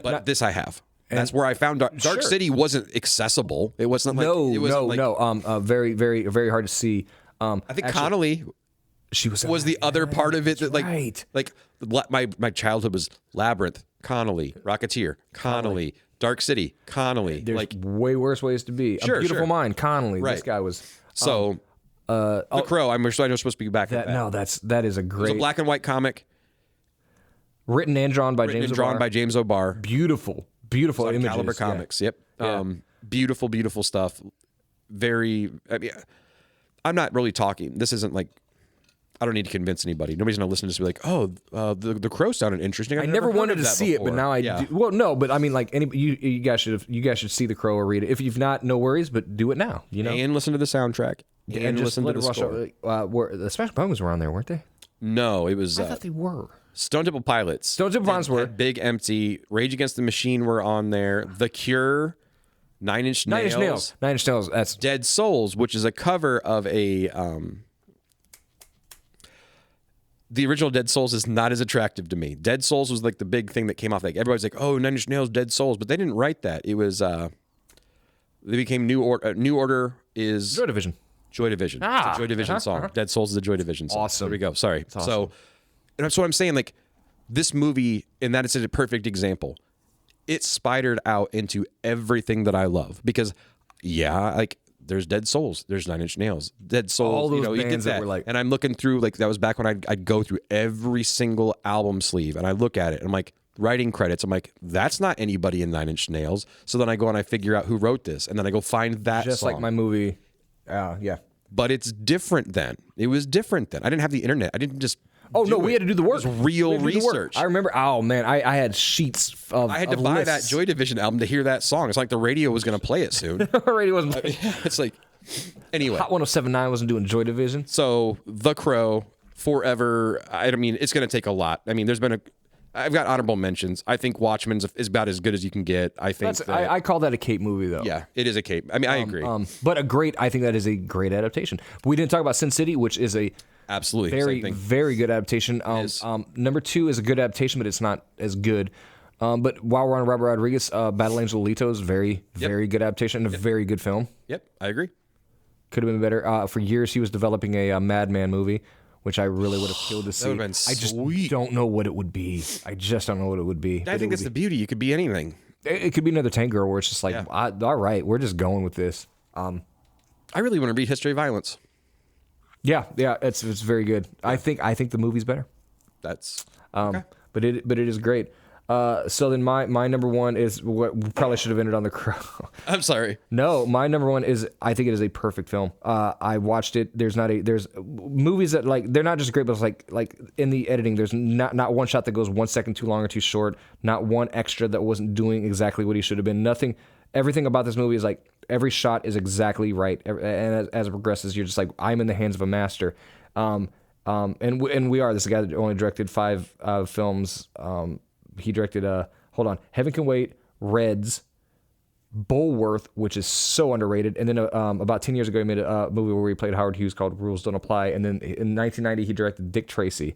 But this I have. That's where I found Dark City wasn't accessible. It wasn't like very, very, very hard to see. I think Connolly was the other part of it that my childhood was Labyrinth, Connolly, Rocketeer, Connolly, Dark City, Connolly. There's way worse ways to be. A Beautiful Mind, Connolly. Right. This guy was The Crow. I know supposed to be back. That is a great. It's a black and white comic, written and drawn by James O'Barr. Beautiful images. Caliber Comics. Yep. Beautiful stuff. Very. I mean, I'm not really talking. This isn't like. I don't need to convince anybody. Nobody's gonna listen to this and be like, "Oh, the Crow sounded interesting." I never wanted to see it, but now I do. Well, no, but I mean, like you guys should see The Crow or read it. If you've not, no worries, but do it now. You know, and listen to the soundtrack and listen to the score. The Smashing Pumpkins were on there, weren't they? No, it was. I thought they were. Stone Temple Pilots. Stone Temple Pilots were. Big Empty, Rage Against the Machine were on there. The Cure, Nine Inch Nails. That's Dead Souls, which is a cover of a. The original Dead Souls is not as attractive to me. Dead Souls was like the big thing that came off. Like everybody's like, "Oh, Nine Inch Nails, Dead Souls," but they didn't write that. It was they became New Order. New Order is Joy Division. Joy Division. It's a Joy Division song. Dead Souls is a Joy Division song. Awesome. There we go. Sorry. Awesome. So, and that's what I'm saying. Like this movie, and that is a perfect example. It spidered out into everything that I love because, like. There's Dead Souls. There's Nine Inch Nails. Dead Souls. All those you get bands that were like, and I'm looking through like that was back when I'd go through every single album sleeve and I look at it and I'm like writing credits. I'm like, that's not anybody in Nine Inch Nails. So then I go and I figure out who wrote this and then I go find that just song. like my movie. Yeah. But it's different then. It was different then. I didn't have the internet. I didn't just. Oh no, we had to do the work. It was real research. I remember. Oh man, I had sheets of. I had to buy that Joy Division album to hear that song. It's like the radio was going to play it soon. The radio wasn't. It's like. Anyway, Hot 107.9 wasn't doing Joy Division. So The Crow, forever. I mean, it's going to take a lot. I mean, I've got honorable mentions. I think Watchmen's is about as good as you can get. I think I call that a cape movie, though. Yeah, it is a cape. I mean, I agree. But I think that is a great adaptation. We didn't talk about Sin City, which is a absolutely very, same thing. very good adaptation. Number 2 is a good adaptation, but it's not as good. But while we're on Robert Rodriguez, Battle Angel Alito is very good adaptation and a very good film. Yep, I agree. Could have been better. For years, he was developing a Madman movie, which I really would have killed to see. That would have been sweet. I just don't know what it would be. I think that's the beauty. You could be anything. It could be another Tango where it's just like, all right, we're just going with this. I really want to read History of Violence. Yeah, it's very good. Yeah. I think the movie's better. That's okay. But it is great. So then my number 1 is what we probably should have ended on the crow. I'm sorry. No, my number 1 is I think it is a perfect film. I watched it. There's movies that like they're not just great, but it's like in the editing, there's not one shot that goes 1 second too long or too short. Not one extra that wasn't doing exactly what he should have been. Nothing. Everything about this movie is like every shot is exactly right. And as it progresses, you're just like, I'm in the hands of a master. And we are. This guy that only directed 5 films. He directed Heaven Can Wait, Reds, Bulworth, which is so underrated, and then about 10 years ago he made a movie where he played Howard Hughes called Rules Don't Apply, and then in 1990 he directed Dick Tracy.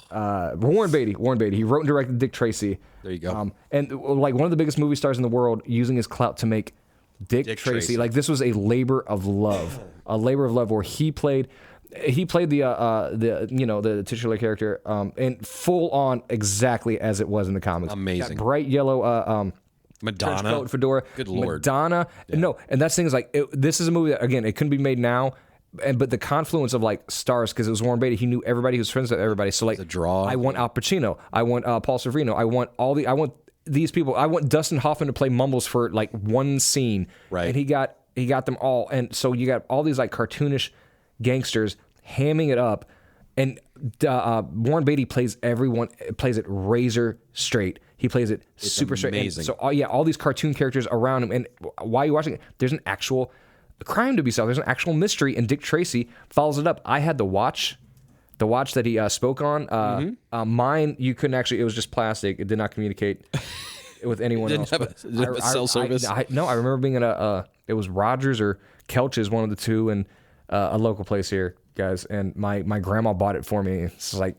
Warren Beatty. He wrote and directed Dick Tracy. There you go. And like one of the biggest movie stars in the world using his clout to make Dick Tracy. Like this was a labor of love, where he played the titular character and full on exactly as it was in the comics. Amazing. Got bright yellow Madonna coat, fedora. Good Lord. Madonna. Yeah. No, and that's the thing is like this is a movie that again it couldn't be made now. But the confluence of like stars because it was Warren Beatty, he knew everybody, he was friends with everybody. So like, a draw. I want Al Pacino, I want Paul Sorvino, I want these people, I want Dustin Hoffman to play Mumbles for like one scene, right? And he got them all, and so you got all these like cartoonish gangsters hamming it up, and Warren Beatty plays it razor straight. He plays it super straight. Amazing. So all these cartoon characters around him, and while you're watching it, there's an actual crime to be solved. There's an actual mystery, and Dick Tracy follows it up. I had the watch that he spoke on. Mine, you couldn't actually. It was just plastic. It did not communicate with anyone else. Didn't have a cell service. No, I remember being at it was Rogers or Kelch's, one of the two, and a local place here, guys. And my grandma bought it for me. It's like,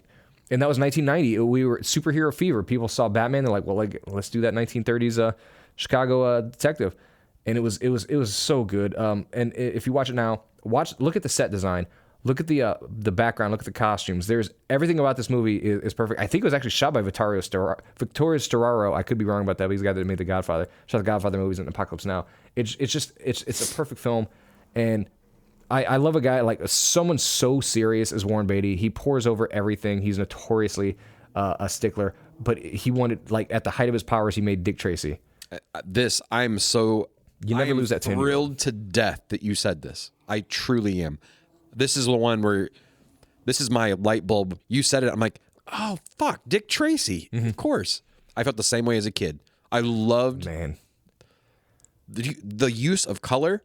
and that was 1990. We were superhero fever. People saw Batman. They're like, well, let's do that 1930s Chicago detective. And it was so good. And if you watch it now, look at the set design, look at the background, look at the costumes. There's everything about this movie is perfect. I think it was actually shot by Vittorio Storaro. I could be wrong about that, but he's the guy that made The Godfather. Shot the Godfather movies and Apocalypse Now. It's a perfect film, and I love a guy like someone so serious as Warren Beatty. He pours over everything. He's notoriously a stickler, but he wanted, like, at the height of his powers, he made Dick Tracy. You never lose that 10. Thrilled to death that you said this. I truly am. This is the one where this is my light bulb. You said it. I'm like, oh fuck, Dick Tracy. Of course. I felt the same way as a kid. I loved the use of color,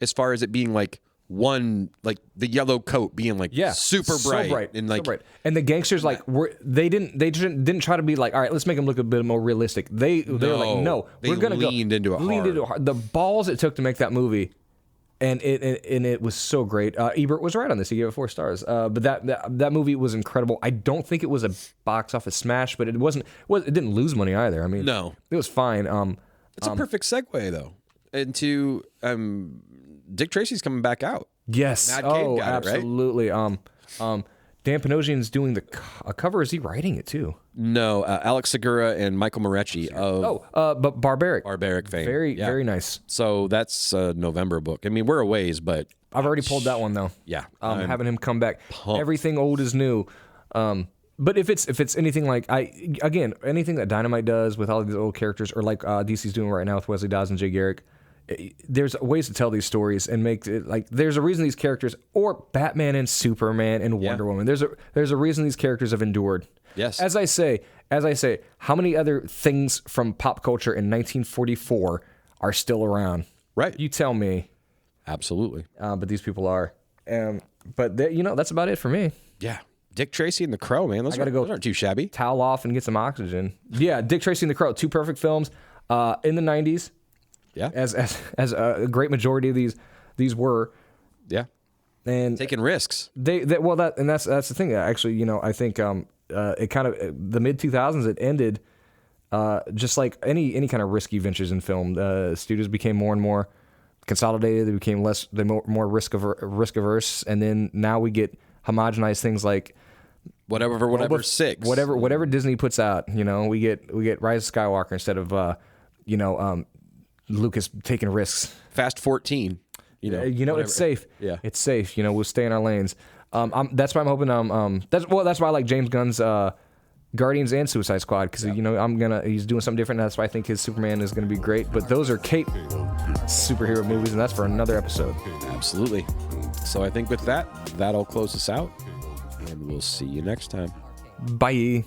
as far as it being like one, like the yellow coat being like super bright, and like so bright. And the gangsters they didn't try to be like, all right, let's make them look a bit more realistic. They were like, no, we're gonna leaned into it hard. The balls it took to make that movie, and it was so great. Ebert was right on this. He gave it 4 stars. But that movie was incredible. I don't think it was a box office smash, but it wasn't. It didn't lose money either. I mean, no, it was fine. It's a perfect segue though into Dick Tracy's coming back out. Yes. Rcade got absolutely. It, right? Dan Panosian's doing a cover. Is he writing it too? No, Alex Segura and Michael Morecci of but Barbaric fame. Very nice. So that's a November book. I mean, we're a ways, but I've already pulled that one though. Yeah, having him come back. Pumped. Everything old is new. But if it's anything like anything that Dynamite does with all of these old characters, or like DC's doing right now with Wesley Dodds and Jay Garrick, there's ways to tell these stories and make it like there's a reason these characters, or Batman and Superman and Wonder Woman. There's a reason these characters have endured. Yes. As I say, how many other things from pop culture in 1944 are still around? Right. You tell me. Absolutely. But these people are. But that's about it for me. Yeah. Dick Tracy and The Crow, man. Those aren't too shabby. Towel off and get some oxygen. Yeah, Dick Tracy and The Crow, 2 perfect films in the 90s. Yeah. As a great majority of these were. Yeah. And taking risks. That's the thing. Actually, I think it kind of the mid 2000s it ended just like any kind of risky ventures in film. Studios became more and more consolidated. They became more risk averse, and then now we get homogenized things like whatever 6, whatever Disney puts out. We get Rise of Skywalker instead of Lucas taking risks. Fast 14. It's safe. Yeah, it's safe. We'll stay in our lanes. That's why I'm hoping. That's why I like James Gunn's Guardians and Suicide Squad, because he's doing something different. That's why I think his Superman is going to be great. But those are Cape superhero movies, and that's for another episode. Absolutely. So I think with that'll close us out, and we'll see you next time. Bye.